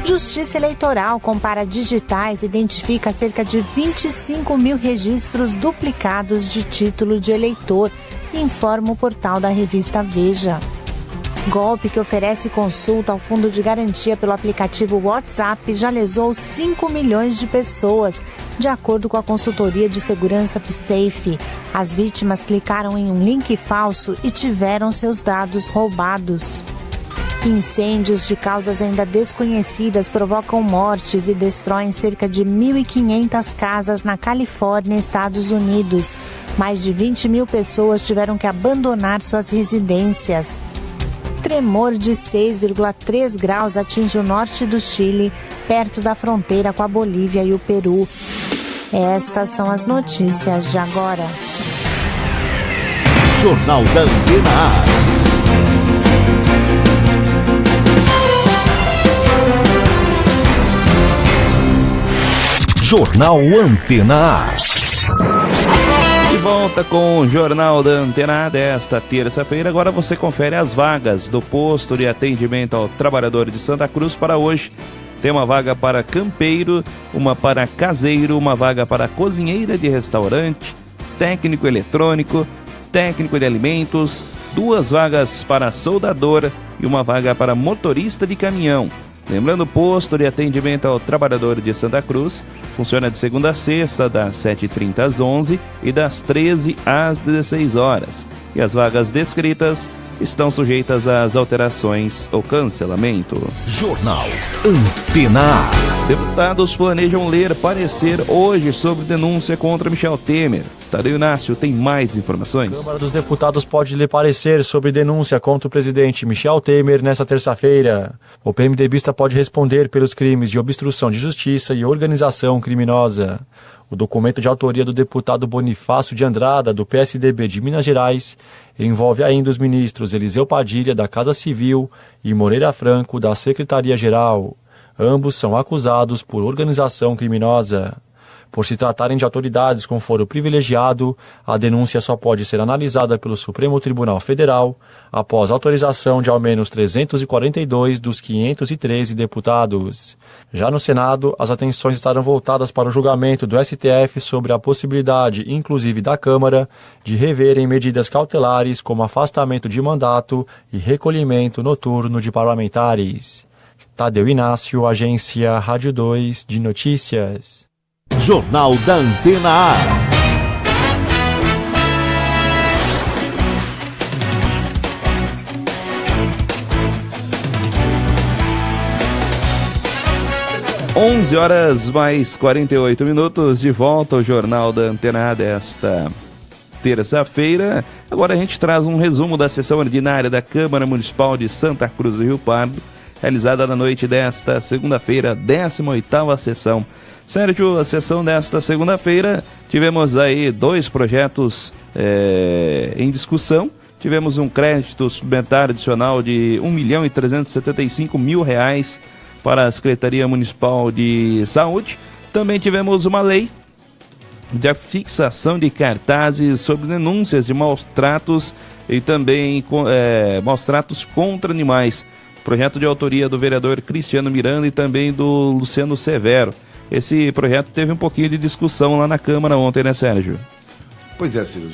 Justiça Eleitoral compara digitais e identifica cerca de 25 mil registros duplicados de título de eleitor, informa o portal da revista Veja. Golpe que oferece consulta ao Fundo de Garantia pelo aplicativo WhatsApp já lesou 5 milhões de pessoas, de acordo com a consultoria de segurança PSafe. As vítimas clicaram em um link falso e tiveram seus dados roubados. Incêndios de causas ainda desconhecidas provocam mortes e destroem cerca de 1.500 casas na Califórnia, Estados Unidos. Mais de 20 mil pessoas tiveram que abandonar suas residências. Tremor de 6,3 graus atinge o norte do Chile, perto da fronteira com a Bolívia e o Peru. Estas são as notícias de agora. Jornal da Antena A. Jornal Antena A. De volta com o Jornal da Antena A desta terça-feira. Agora você confere as vagas do posto de atendimento ao trabalhador de Santa Cruz para hoje. Tem uma vaga para campeiro, uma para caseiro, uma vaga para cozinheira de restaurante, técnico eletrônico, técnico de alimentos, 2 vagas para soldador e uma vaga para motorista de caminhão. Lembrando, o posto de atendimento ao trabalhador de Santa Cruz funciona de segunda a sexta, das 7h30 às 11h e das 13 às 16 horas. E as vagas descritas estão sujeitas às alterações ou cancelamento. Jornal Antena A. Deputados planejam ler parecer hoje sobre denúncia contra Michel Temer. Tadeu Inácio tem mais informações. A Câmara dos Deputados pode ler parecer sobre denúncia contra o presidente Michel Temer nesta terça-feira. O PMDBista pode responder pelos crimes de obstrução de justiça e organização criminosa. O documento de autoria do deputado Bonifácio de Andrada, do PSDB de Minas Gerais, envolve ainda os ministros Eliseu Padilha, da Casa Civil, e Moreira Franco, da Secretaria-Geral. Ambos são acusados por organização criminosa. Por se tratarem de autoridades com foro privilegiado, a denúncia só pode ser analisada pelo Supremo Tribunal Federal após autorização de ao menos 342 dos 513 deputados. Já no Senado, as atenções estarão voltadas para o julgamento do STF sobre a possibilidade, inclusive da Câmara, de reverem medidas cautelares como afastamento de mandato e recolhimento noturno de parlamentares. Tadeu Inácio, Agência Rádio 2 de Notícias. Jornal da Antena A. 11 horas mais 48 minutos, de volta ao Jornal da Antena A desta terça-feira. Agora a gente traz um resumo da sessão ordinária da Câmara Municipal de Santa Cruz do Rio Pardo, realizada na noite desta segunda-feira, 18ª sessão. Sérgio, a sessão desta segunda-feira, tivemos aí 2 projetos em discussão. Tivemos um crédito suplementar adicional de R$1.375.000 para a Secretaria Municipal de Saúde. Também tivemos uma lei de fixação de cartazes sobre denúncias de maus tratos e também maus tratos contra animais. Projeto de autoria do vereador Cristiano Miranda e também do Luciano Severo. Esse projeto teve um pouquinho de discussão lá na Câmara ontem, né, Sérgio? Pois é, Ciro.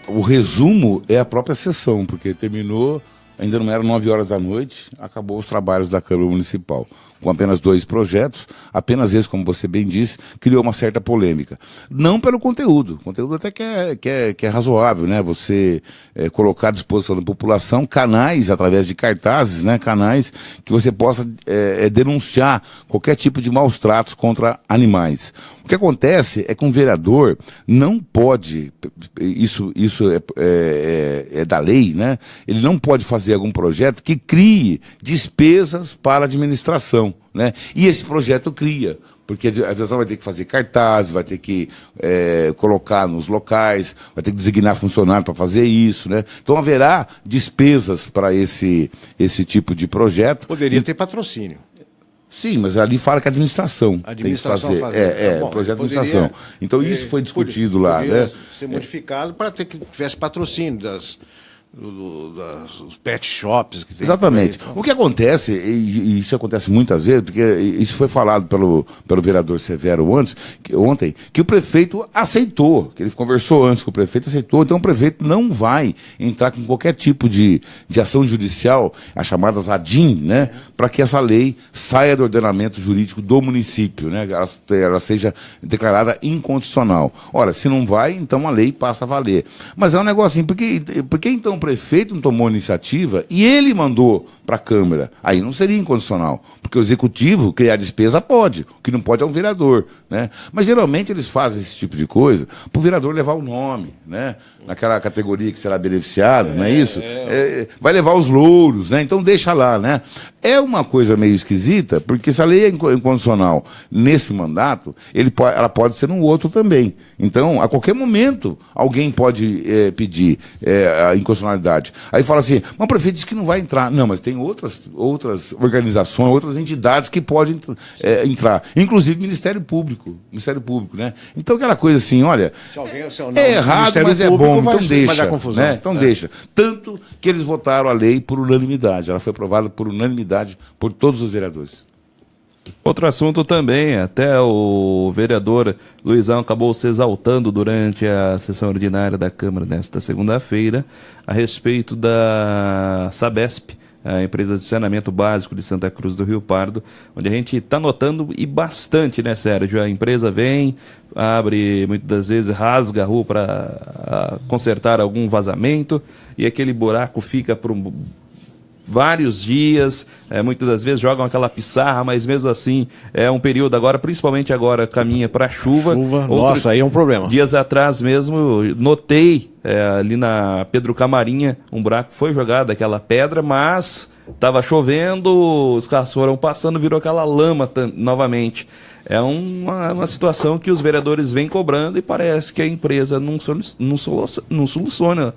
O resumo é a própria sessão, porque terminou, ainda não eram 9 horas da noite, acabou os trabalhos da Câmara Municipal. Com apenas 2 projetos, apenas esse, como você bem disse, criou uma certa polêmica. Não pelo conteúdo, o conteúdo até que é razoável, né? Você colocar à disposição da população canais, através de cartazes, né? Canais que você possa denunciar qualquer tipo de maus tratos contra animais. O que acontece é que um vereador não pode, isso é da lei, né? Ele não pode fazer algum projeto que crie despesas para a administração, né? E esse projeto cria, porque a administração vai ter que fazer cartazes, vai ter que colocar nos locais, vai ter que designar funcionário para fazer isso, né? Então haverá despesas para esse tipo de projeto. Poderia ter patrocínio. Sim, mas ali fala que a administração tem que fazer. Tá bom, projeto de administração. Então isso foi discutido lá, né? Ser modificado para ter que tivesse patrocínio dos pet shops. Que tem. Exatamente. O que acontece, e isso acontece muitas vezes, porque isso foi falado pelo vereador Severo ontem, que o prefeito aceitou, que ele conversou antes com o prefeito, aceitou, então o prefeito não vai entrar com qualquer tipo de ação judicial, as chamadas ADIM, né, para que essa lei saia do ordenamento jurídico do município, né, ela seja declarada inconstitucional. Ora, se não vai, então a lei passa a valer. Mas é um negócio assim, porque então o prefeito não tomou iniciativa e ele mandou para a Câmara, aí não seria incondicional, porque o executivo criar despesa pode, o que não pode é um vereador, né? Mas geralmente eles fazem esse tipo de coisa para o vereador levar o nome, né? Naquela categoria que será beneficiada, não é isso? Vai levar os louros, né? Então deixa lá, né? É uma coisa meio esquisita, porque se a lei é incondicional nesse mandato, ela pode ser no outro também. Então, a qualquer momento, alguém pode pedir a inconstitucionalidade. Aí fala assim, mas o prefeito disse que não vai entrar. Não, mas tem outras organizações, outras entidades que podem entrar. Inclusive Ministério Público, né? Então, aquela coisa assim, olha, é errado, mas é bom, então deixa. Né? Então deixa. Tanto que eles votaram a lei por unanimidade. Ela foi aprovada por unanimidade por todos os vereadores. Outro assunto também, até o vereador Luizão acabou se exaltando durante a sessão ordinária da Câmara nesta segunda-feira, a respeito da Sabesp, a empresa de saneamento básico de Santa Cruz do Rio Pardo, onde a gente está notando e bastante, né, Sérgio? A empresa vem, abre, muitas das vezes rasga a rua para consertar algum vazamento e aquele buraco fica por vários dias, muitas das vezes jogam aquela pissarra, mas mesmo assim é um período agora, principalmente agora caminha para chuva. Nossa, aí é um problema. Dias atrás mesmo, notei ali na Pedro Camarinha, um buraco foi jogado, aquela pedra, mas estava chovendo, os carros foram passando, virou aquela lama novamente. É uma situação que os vereadores vêm cobrando e parece que a empresa não soluciona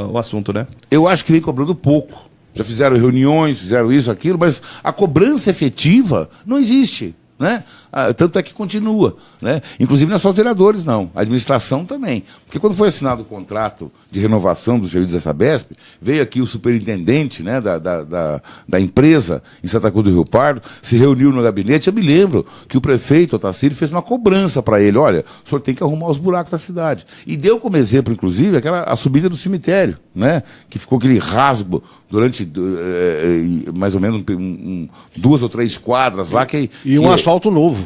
o assunto, né? Eu acho que vem cobrando pouco. Já fizeram reuniões, fizeram isso, aquilo, mas a cobrança efetiva não existe, né? Tanto é que continua, né? Inclusive não é só os vereadores, não. A administração também. Porque quando foi assinado o contrato de renovação dos serviços da Sabesp, veio aqui o superintendente, né, da empresa em Santa Cruz do Rio Pardo, se reuniu no gabinete. Eu me lembro que o prefeito, Otacílio, fez uma cobrança para ele. Olha, o senhor tem que arrumar os buracos da cidade. E deu como exemplo, inclusive, a subida do cemitério, né? Que ficou aquele rasgo durante mais ou menos 2 ou 3 quadras lá. E um asfalto novo.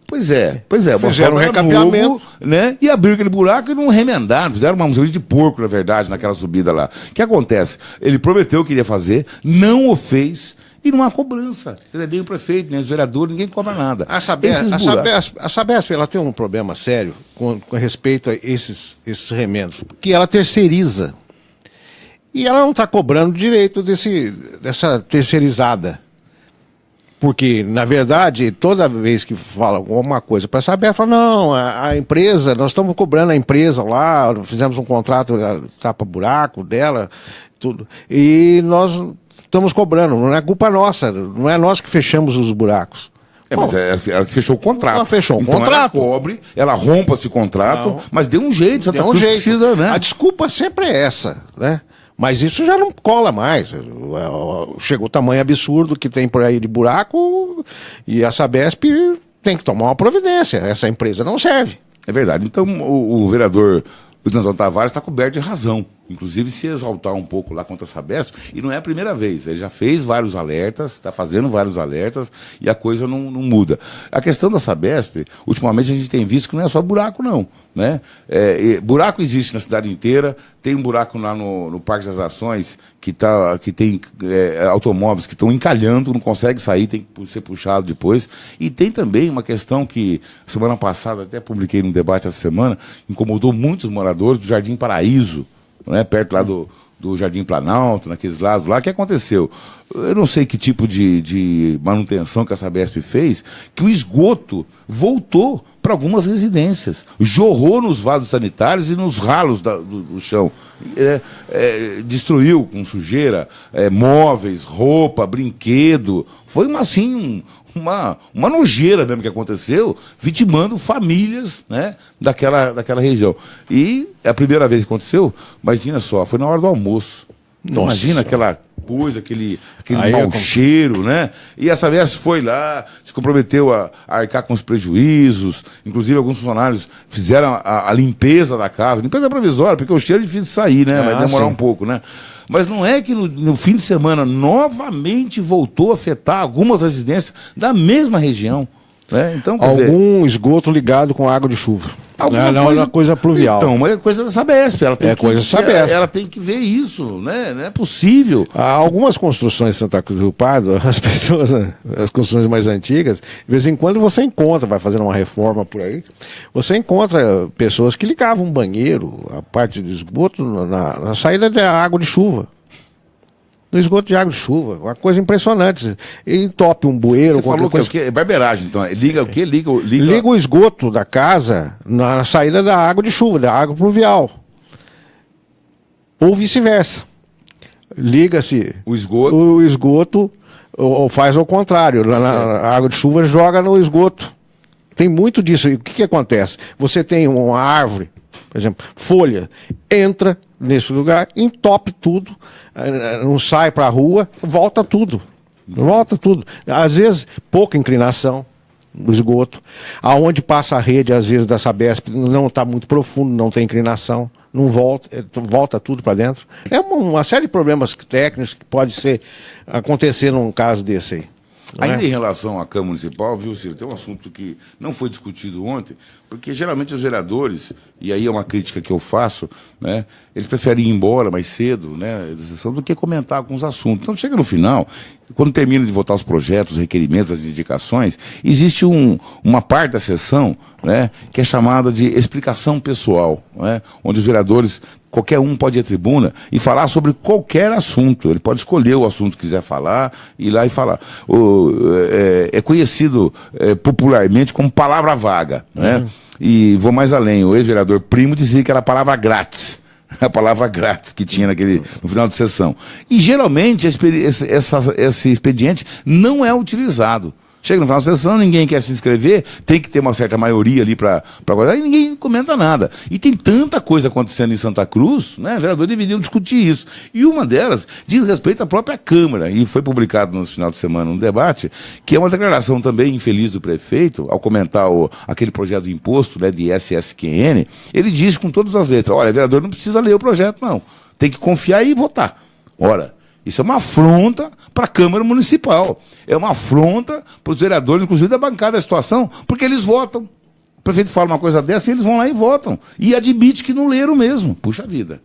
Pois é. Fizeram um recapeamento, novo, né? E abriram aquele buraco e não remendaram. Fizeram uma música de porco, na verdade, naquela subida lá. O que acontece? Ele prometeu que iria fazer, não o fez. e não há cobrança. Nem o prefeito, nem os vereadores, ninguém cobra nada. A Sabesp ela tem um problema sério com respeito a esses remendos, porque ela terceiriza. E ela não está cobrando direito dessa terceirizada. Porque, na verdade, toda vez que fala alguma coisa para a Sabesp, fala, não, a empresa, nós estamos cobrando a empresa lá, fizemos um contrato, tapa-buraco dela, tudo. E nós estamos cobrando, não é culpa nossa, não é nós que fechamos os buracos. Mas ela fechou o contrato. Ela fechou o Ela contrato. cobre, ela rompa esse contrato, Não. mas deu um jeito. Deu um jeito. Precisa, né? A desculpa sempre é essa, né? Mas isso já não cola mais. Chegou o tamanho absurdo que tem por aí de buraco e a Sabesp tem que tomar uma providência. Essa empresa não serve. É verdade. Então o vereador Luiz Antônio Tavares está coberto de razão. Inclusive se exaltar um pouco lá contra a Sabesp, e não é a primeira vez, ele já fez vários alertas, está fazendo vários alertas, e a coisa não muda. A questão da Sabesp, ultimamente a gente tem visto que não é só buraco não, né? Buraco existe na cidade inteira, tem um buraco lá no Parque das Nações, que tem automóveis que estão encalhando, não consegue sair, tem que ser puxado depois, e tem também uma questão que, semana passada, até publiquei num debate essa semana, incomodou muitos moradores do Jardim Paraíso, né, perto lá do Jardim Planalto, naqueles lados lá. O que aconteceu? Eu não sei que tipo de manutenção que a Sabesp fez, que o esgoto voltou para algumas residências, jorrou nos vasos sanitários e nos ralos do chão, destruiu com sujeira móveis, roupa, brinquedo. Foi uma nojeira mesmo que aconteceu, vitimando famílias, né, daquela região. E é a primeira vez que aconteceu, imagina só, foi na hora do almoço. Imagina aquela coisa, aquele mau cheiro, né? E a Sabesp foi lá, se comprometeu a arcar com os prejuízos, inclusive alguns funcionários fizeram a limpeza da casa, limpeza provisória, porque o cheiro é difícil de sair, né? Vai demorar um pouco, né? Mas não é que no fim de semana novamente voltou a afetar algumas residências da mesma região. Né? Então, esgoto ligado com água de chuva. Coisa pluvial. Então, mas é coisa da Sabesp. Ela tem que ver isso, né? Não é possível. Há algumas construções de Santa Cruz do Rio Pardo, as construções mais antigas, de vez em quando você encontra, vai fazendo uma reforma por aí, você encontra pessoas que ligavam um banheiro, a parte do esgoto, na saída da água de chuva. No esgoto de água de chuva, uma coisa impressionante. E entope um bueiro. Você falou coisa... que é barbeiragem, então. Liga o quê? Liga o esgoto da casa na saída da água de chuva, da água pluvial. Ou vice-versa. Liga-se o esgoto ou faz ao contrário. A água de chuva joga no esgoto. Tem muito disso. E o que acontece? Você tem uma árvore, por exemplo, folha, entra nesse lugar, entope tudo, não sai para a rua, volta tudo. Às vezes, pouca inclinação no esgoto. Aonde passa a rede, às vezes, da Sabesp, não está muito profundo, não tem inclinação, não volta tudo para dentro. É uma série de problemas técnicos que pode acontecer num caso desse aí. Ainda em relação à Câmara Municipal, viu, Ciro, tem um assunto que não foi discutido ontem, porque geralmente os vereadores, e aí é uma crítica que eu faço, né, eles preferem ir embora mais cedo, né, do que comentar alguns assuntos. Então chega no final, quando termina de votar os projetos, os requerimentos, as indicações, existe uma parte da sessão, né, que é chamada de explicação pessoal, né, onde os vereadores, qualquer um pode ir à tribuna e falar sobre qualquer assunto. Ele pode escolher o assunto que quiser falar, ir lá e falar. É conhecido popularmente como palavra vaga, né? E vou mais além, o ex-vereador Primo dizia que era a palavra grátis. A palavra grátis que tinha no final de sessão. E geralmente esse expediente não é utilizado. Chega no final da sessão, ninguém quer se inscrever, tem que ter uma certa maioria ali para guardar, e ninguém comenta nada. E tem tanta coisa acontecendo em Santa Cruz, né? Os vereadores deveriam discutir isso. E uma delas diz respeito à própria Câmara, e foi publicado no final de semana um debate, que é uma declaração também infeliz do prefeito, ao comentar aquele projeto de imposto, né, de SSQN, ele diz com todas as letras, olha, vereador não precisa ler o projeto, não. Tem que confiar e votar. Ora, isso é uma afronta para a Câmara Municipal. É uma afronta para os vereadores, inclusive da bancada da situação, porque eles votam. O prefeito fala uma coisa dessa e eles vão lá e votam. E admite que não leram mesmo. Puxa vida.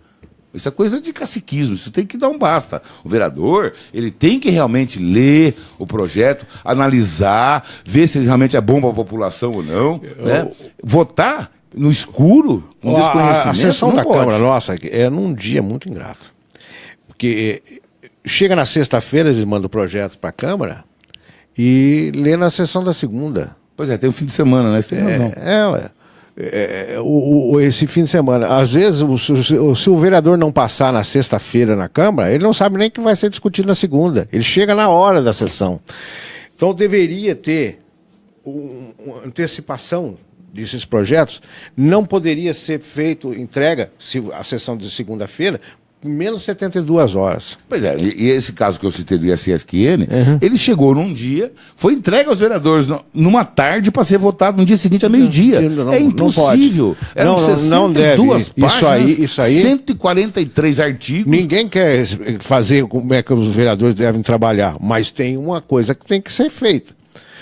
Isso é coisa de caciquismo, isso tem que dar um basta. O vereador, ele tem que realmente ler o projeto, analisar, ver se realmente é bom para a população ou não. Né? Votar no escuro, com desconhecimento, a sessão não da pode. Câmara nossa é num dia muito ingrato. Porque chega na sexta-feira, eles mandam o projeto para a Câmara e lê na sessão da segunda. Pois é, tem um fim de semana, né? Você tem razão. Esse fim de semana. Às vezes, se o vereador não passar na sexta-feira na Câmara, ele não sabe nem que vai ser discutido na segunda. Ele chega na hora da sessão. Então deveria ter uma antecipação desses projetos. Não poderia ser feito entrega, se a sessão de segunda-feira, menos 72 horas. Pois é, e esse caso que eu citei do ISSQN, ele chegou num dia, foi entregue aos vereadores numa tarde para ser votado no dia seguinte a meio-dia. É impossível. Eram 62 páginas, isso aí, 143 artigos. Ninguém quer fazer como é que os vereadores devem trabalhar, mas tem uma coisa que tem que ser feita.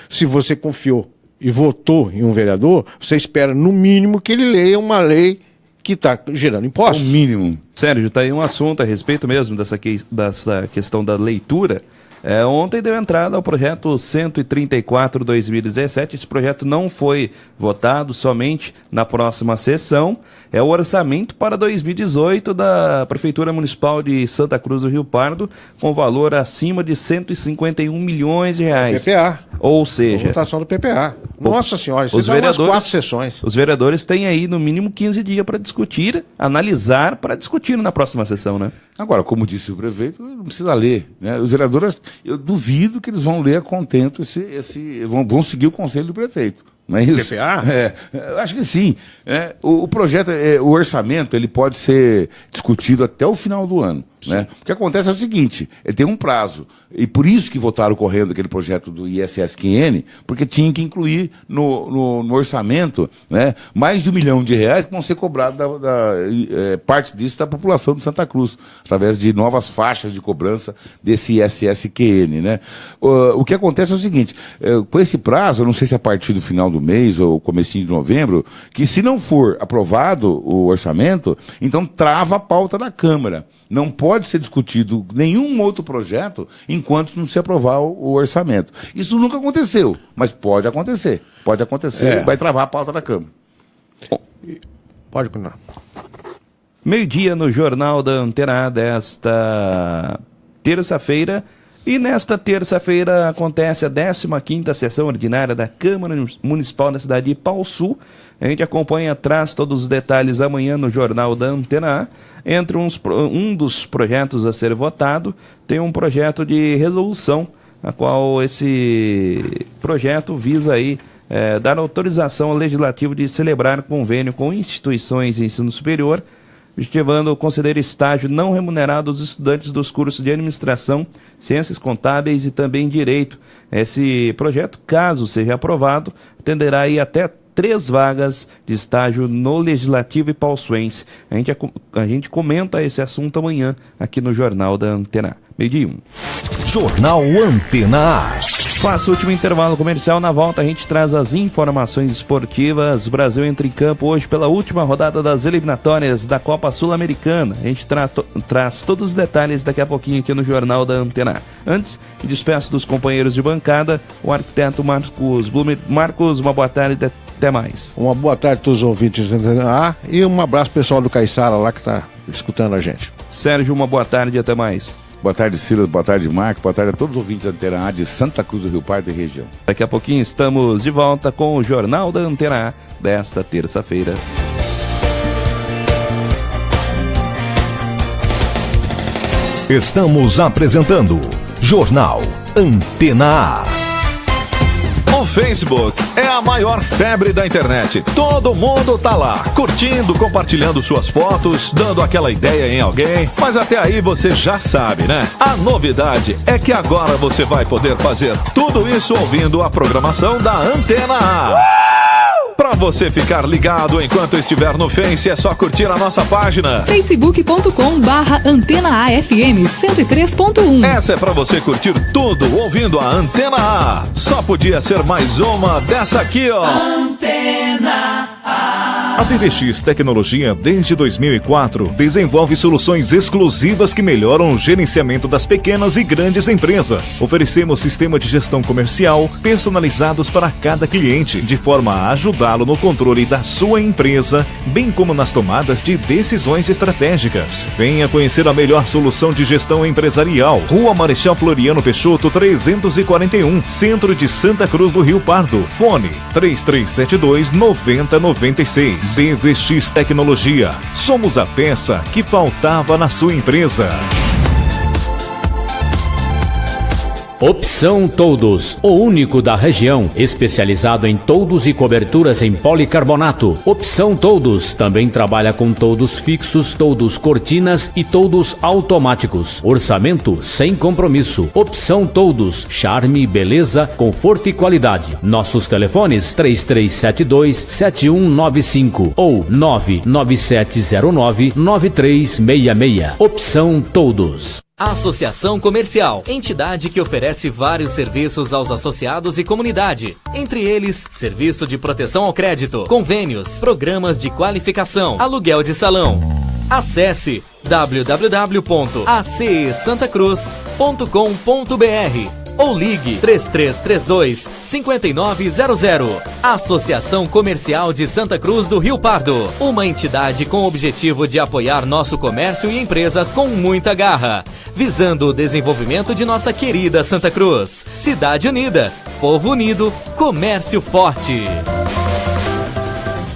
Se você confiou e votou em um vereador, você espera no mínimo que ele leia uma lei que está gerando impostos. O mínimo. Sérgio, tá aí um assunto a respeito mesmo dessa questão da leitura. Ontem deu entrada ao projeto 134/2017. Esse projeto não foi votado, somente na próxima sessão. É o orçamento para 2018 da Prefeitura Municipal de Santa Cruz do Rio Pardo, com valor acima de 151 milhões de reais. PPA. Ou seja... A votação do PPA. Nossa Senhora, isso os dá umas vereadores, 4 sessões. Os vereadores têm aí no mínimo 15 dias para discutir, analisar, para discutir na próxima sessão, né? Agora, como disse o prefeito, não precisa ler, né? Os vereadores, eu duvido que eles vão ler a contento, vão seguir o conselho do prefeito. Não é isso? PPA? Eu acho que sim. O projeto, o orçamento, ele pode ser discutido até o final do ano. Né? O que acontece é o seguinte, ele tem um prazo, e por isso que votaram correndo aquele projeto do ISSQN, porque tinha que incluir no orçamento, né, mais de R$1 milhão que vão ser cobrados parte disso da população de Santa Cruz, através de novas faixas de cobrança desse ISSQN. Né? O que acontece é o seguinte, com esse prazo, eu não sei se é a partir do final do mês ou comecinho de novembro, que se não for aprovado o orçamento, então trava a pauta da Câmara. Não pode ser discutido nenhum outro projeto enquanto não se aprovar o orçamento. Isso nunca aconteceu, mas pode acontecer. Pode acontecer, vai travar a pauta da Câmara. Pode continuar. Meio-dia no Jornal da Antena A desta terça-feira. E nesta terça-feira acontece a 15ª sessão ordinária da Câmara Municipal da cidade de Pau-Sul. A gente acompanha, traz todos os detalhes amanhã no Jornal da Antena A. Entre um dos projetos a ser votado, tem um projeto de resolução, a qual esse projeto visa aí dar autorização ao Legislativo de celebrar convênio com instituições de ensino superior, objetivando conceder estágio não remunerado aos estudantes dos cursos de Administração, Ciências Contábeis e também Direito. Esse projeto, caso seja aprovado, atenderá aí até 3 vagas de estágio no Legislativo Ipauçuense. A gente comenta esse assunto amanhã aqui no Jornal da Antena A. Meio-dia 1. Jornal Antena A. Faça o último intervalo comercial. Na volta a gente traz as informações esportivas. O Brasil entra em campo hoje pela última rodada das eliminatórias da Copa Sul-Americana. A gente traz todos os detalhes daqui a pouquinho aqui no Jornal da Antena. Antes, me despeço dos companheiros de bancada, o arquiteto Marcos Blume. Marcos, uma boa tarde, até mais. Uma boa tarde a todos os ouvintes da Antena A e um abraço pessoal do Caiçara lá que está escutando a gente. Sérgio, uma boa tarde, até mais. Boa tarde, Silas. Boa tarde, Marco. Boa tarde a todos os ouvintes da Antena A de Santa Cruz do Rio Pardo e região. Daqui a pouquinho estamos de volta com o Jornal da Antena A desta terça-feira. Estamos apresentando Jornal Antena A. O Facebook é a maior febre da internet. Todo mundo tá lá, curtindo, compartilhando suas fotos, dando aquela ideia em alguém. Mas até aí você já sabe, né? A novidade é que agora você vai poder fazer tudo isso ouvindo a programação da Antena A. Pra você ficar ligado enquanto estiver no Face, é só curtir a nossa página. facebook.com/Antena AFM 103.1. Essa é pra você curtir tudo ouvindo a Antena A. Só podia ser mais uma dessa aqui, ó. Antena A. A TVX Tecnologia, desde 2004, desenvolve soluções exclusivas que melhoram o gerenciamento das pequenas e grandes empresas. Oferecemos sistema de gestão comercial personalizados para cada cliente, de forma a ajudá-lo no controle da sua empresa, bem como nas tomadas de decisões estratégicas. Venha conhecer a melhor solução de gestão empresarial. Rua Marechal Floriano Peixoto, 341, Centro de Santa Cruz do Rio Pardo. Fone 3372-9096. TVX Tecnologia. Somos a peça que faltava na sua empresa. Opção Toldos, o único da região, especializado em toldos e coberturas em policarbonato. Opção Toldos também trabalha com toldos fixos, toldos cortinas e toldos automáticos. Orçamento sem compromisso. Opção Toldos, charme, beleza, conforto e qualidade. Nossos telefones 3372-7195 ou 99709-9366. Opção Toldos. Associação Comercial, entidade que oferece vários serviços aos associados e comunidade. Entre eles, serviço de proteção ao crédito, convênios, programas de qualificação, aluguel de salão. Acesse www.acesantacruz.com.br ou ligue 3332-5900. Associação Comercial de Santa Cruz do Rio Pardo. Uma entidade com o objetivo de apoiar nosso comércio e empresas com muita garra, visando o desenvolvimento de nossa querida Santa Cruz. Cidade unida, povo unido, comércio forte.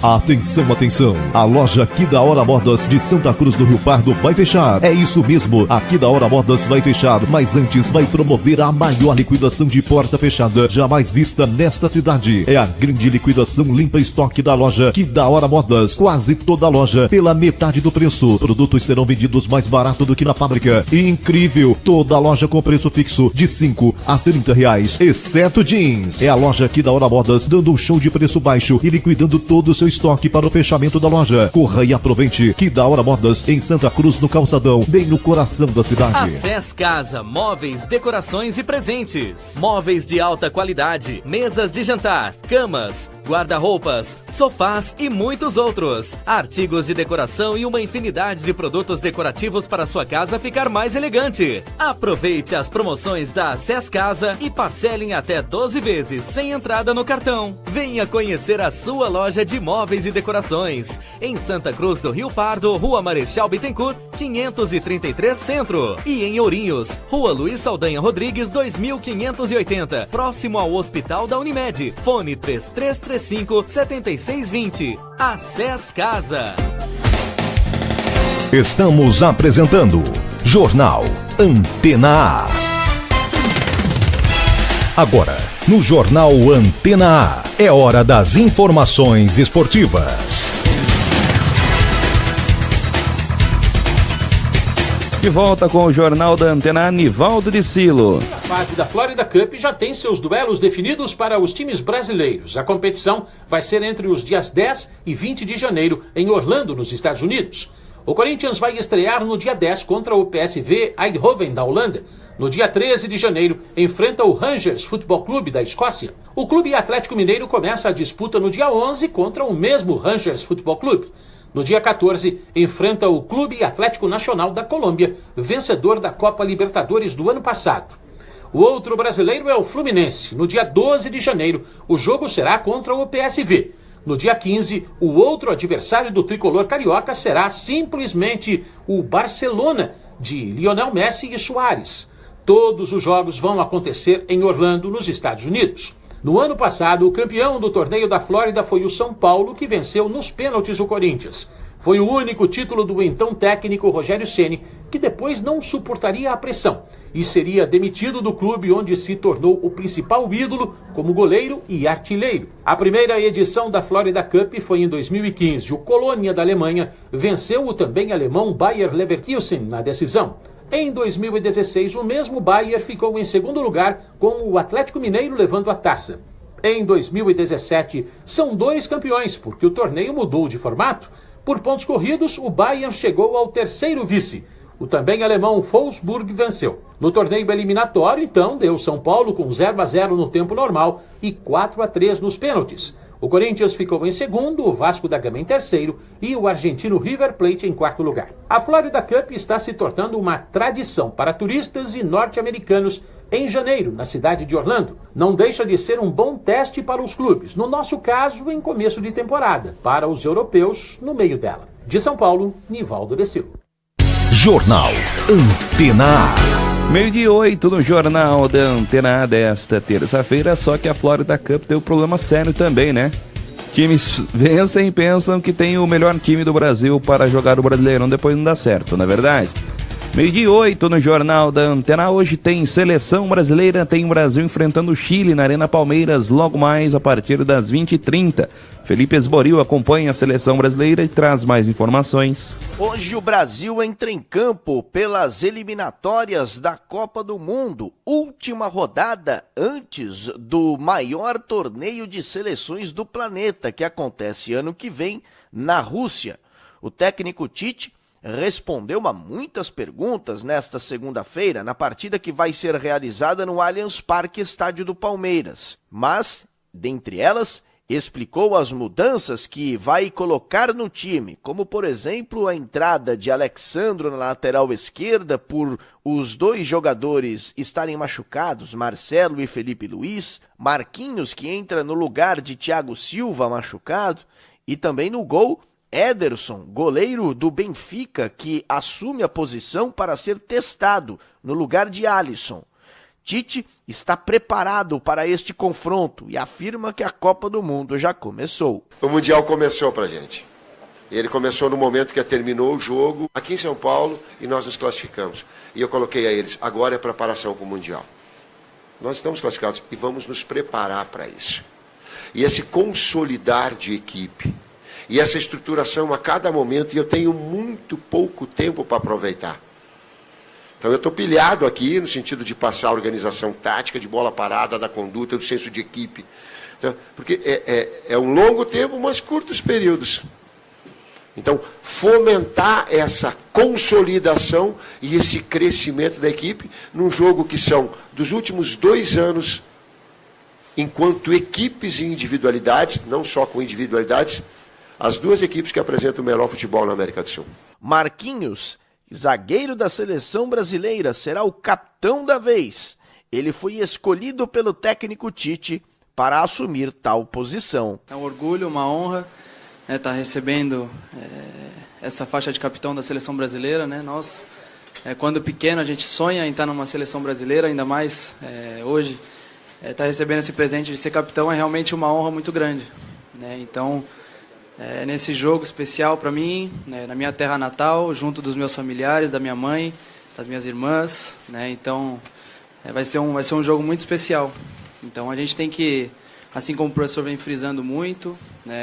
Atenção, atenção! A loja Aqui da Hora Modas de Santa Cruz do Rio Pardo vai fechar. É isso mesmo, Aqui da Hora Modas vai fechar, mas antes vai promover a maior liquidação de porta fechada jamais vista nesta cidade. É a grande liquidação limpa estoque da loja Aqui da Hora Modas. Quase toda a loja pela metade do preço. Produtos serão vendidos mais barato do que na fábrica. Incrível! Toda a loja com preço fixo de 5 a 30 reais, exceto jeans. É a loja Aqui da Hora Modas dando um show de preço baixo e liquidando todo o seu estoque para o fechamento da loja. Corra e aproveite. Que da Hora Modas em Santa Cruz no Calçadão, bem no coração da cidade. Acess Casa, móveis, decorações e presentes. Móveis de alta qualidade, mesas de jantar, camas, guarda-roupas, sofás e muitos outros. Artigos de decoração e uma infinidade de produtos decorativos para sua casa ficar mais elegante. Aproveite as promoções da Acess Casa e parcelem até 12 vezes sem entrada no cartão. Venha conhecer a sua loja de móveis e decorações em Santa Cruz do Rio Pardo, Rua Marechal Bittencourt, 533 Centro, e em Ourinhos, Rua Luiz Saldanha Rodrigues, 2580, próximo ao Hospital da Unimed. Fone 3335-7620. Acess Casa. Estamos apresentando Jornal Antena A. Agora, no Jornal Antena A, é hora das informações esportivas. De volta com o Jornal da Antena A, Nivaldo de Silo. A fase da Florida Cup já tem seus duelos definidos para os times brasileiros. A competição vai ser entre os dias 10 e 20 de janeiro em Orlando, nos Estados Unidos. O Corinthians vai estrear no dia 10 contra o PSV Eindhoven da Holanda. No dia 13 de janeiro, enfrenta o Rangers Futebol Clube da Escócia. O Clube Atlético Mineiro começa a disputa no dia 11 contra o mesmo Rangers Futebol Clube. No dia 14, enfrenta o Clube Atlético Nacional da Colômbia, vencedor da Copa Libertadores do ano passado. O outro brasileiro é o Fluminense. No dia 12 de janeiro, o jogo será contra o PSV. No dia 15, o outro adversário do tricolor carioca será simplesmente o Barcelona, de Lionel Messi e Suárez. Todos os jogos vão acontecer em Orlando, nos Estados Unidos. No ano passado, o campeão do torneio da Flórida foi o São Paulo, que venceu nos pênaltis o Corinthians. Foi o único título do então técnico Rogério Ceni, que depois não suportaria a pressão e seria demitido do clube onde se tornou o principal ídolo como goleiro e artilheiro. A primeira edição da Florida Cup foi em 2015. O Colônia da Alemanha venceu o também alemão Bayer Leverkusen na decisão. Em 2016, o mesmo Bayer ficou em segundo lugar, com o Atlético Mineiro levando a taça. Em 2017, são 2 campeões, porque o torneio mudou de formato. Por pontos corridos, o Bayern chegou ao 3º vice. O também alemão Wolfsburg venceu. No torneio eliminatório, então, deu São Paulo com 0-0 no tempo normal e 4-3 nos pênaltis. O Corinthians ficou em segundo, o Vasco da Gama em terceiro e o argentino River Plate em quarto lugar. A Florida Cup está se tornando uma tradição para turistas e norte-americanos em janeiro, na cidade de Orlando. Não deixa de ser um bom teste para os clubes, no nosso caso, em começo de temporada, para os europeus, no meio dela. De São Paulo, Nivaldo Decilo. Jornal Antena A. 12:08 no Jornal da Antena A desta terça-feira, só que a Florida Cup tem um problema sério também, né? Times vencem e pensam que tem o melhor time do Brasil para jogar o Brasileirão, depois não dá certo, não é verdade? 12:08 no Jornal da Antena. Hoje tem seleção brasileira, tem o Brasil enfrentando o Chile na Arena Palmeiras, logo mais a partir das 20h30. Felipe Esboril acompanha a seleção brasileira e traz mais informações. Hoje o Brasil entra em campo pelas eliminatórias da Copa do Mundo, última rodada antes do maior torneio de seleções do planeta, que acontece ano que vem na Rússia. O técnico Tite respondeu a muitas perguntas nesta segunda-feira, na partida que vai ser realizada no Allianz Parque, estádio do Palmeiras. Mas, dentre elas, explicou as mudanças que vai colocar no time, como, por exemplo, a entrada de Alexandro na lateral esquerda por os 2 jogadores estarem machucados, Marcelo e Felipe Luiz, Marquinhos, que entra no lugar de Thiago Silva, machucado, e também no gol, Ederson, goleiro do Benfica, que assume a posição para ser testado no lugar de Alisson. Tite está preparado para este confronto e afirma que a Copa do Mundo já começou. O Mundial começou pra gente. Ele começou no momento que terminou o jogo aqui em São Paulo e nós nos classificamos. E eu coloquei a eles, agora é preparação para o Mundial. Nós estamos classificados e vamos nos preparar para isso. E esse consolidar de equipe, e essa estruturação a cada momento, e eu tenho muito pouco tempo para aproveitar. Então eu estou pilhado aqui no sentido de passar a organização tática, de bola parada, da conduta, do senso de equipe. Então, porque é um longo tempo, mas curtos períodos. Então, fomentar essa consolidação e esse crescimento da equipe num jogo que são, dos últimos 2 anos, enquanto equipes e individualidades, não só com individualidades, as 2 equipes que apresentam o melhor futebol na América do Sul. Marquinhos, zagueiro da seleção brasileira, será o capitão da vez. Ele foi escolhido pelo técnico Tite para assumir tal posição. É um orgulho, uma honra estar recebendo essa faixa de capitão da seleção brasileira. Nós, quando pequeno, a gente sonha em estar numa seleção brasileira, ainda mais hoje. Estar recebendo esse presente de ser capitão é realmente uma honra muito grande. Então, nesse jogo especial para mim, na minha terra natal, junto dos meus familiares, da minha mãe, das minhas irmãs, então vai ser um jogo muito especial. Então a gente tem que, assim como o professor vem frisando muito,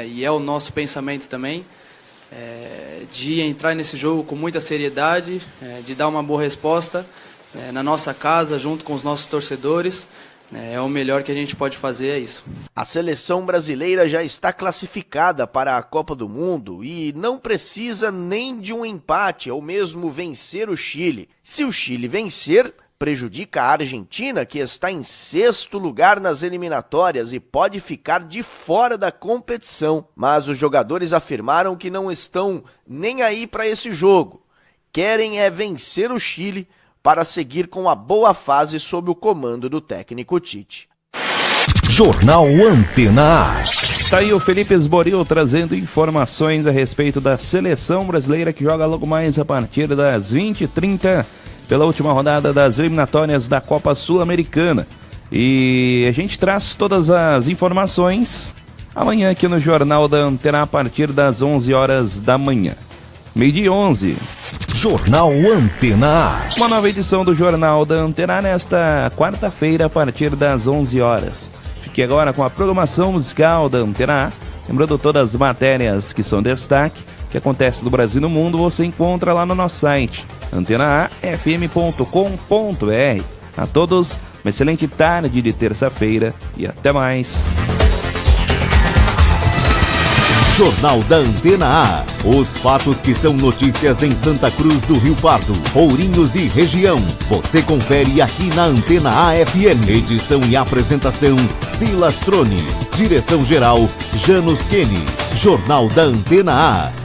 e é o nosso pensamento também, de entrar nesse jogo com muita seriedade, de dar uma boa resposta na nossa casa, junto com os nossos torcedores. É o melhor que a gente pode fazer, é isso. A seleção brasileira já está classificada para a Copa do Mundo e não precisa nem de um empate ou mesmo vencer o Chile. Se o Chile vencer, prejudica a Argentina, que está em 6º lugar nas eliminatórias e pode ficar de fora da competição. Mas os jogadores afirmaram que não estão nem aí para esse jogo. Querem vencer o Chile para seguir com a boa fase sob o comando do técnico Tite. Jornal Antena A. Tá aí o Felipe Esboril trazendo informações a respeito da seleção brasileira que joga logo mais a partir das 20h30 pela última rodada das eliminatórias da Copa Sul-Americana. E a gente traz todas as informações amanhã aqui no Jornal da Antena a partir das 11 horas da manhã. 12:11. Jornal Antena A. Uma nova edição do Jornal da Antena nesta quarta-feira a partir das 11 horas. Fique agora com a programação musical da Antena A. Lembrando todas as matérias que são destaque, que acontece no Brasil e no mundo, você encontra lá no nosso site, antenaafm.com.br. A todos, uma excelente tarde de terça-feira e até mais. Jornal da Antena A. Os fatos que são notícias em Santa Cruz do Rio Pardo, Ourinhos e região. Você confere aqui na Antena A FM. Edição e apresentação, Silas Troni. Direção-geral, Janos Kenis. Jornal da Antena A.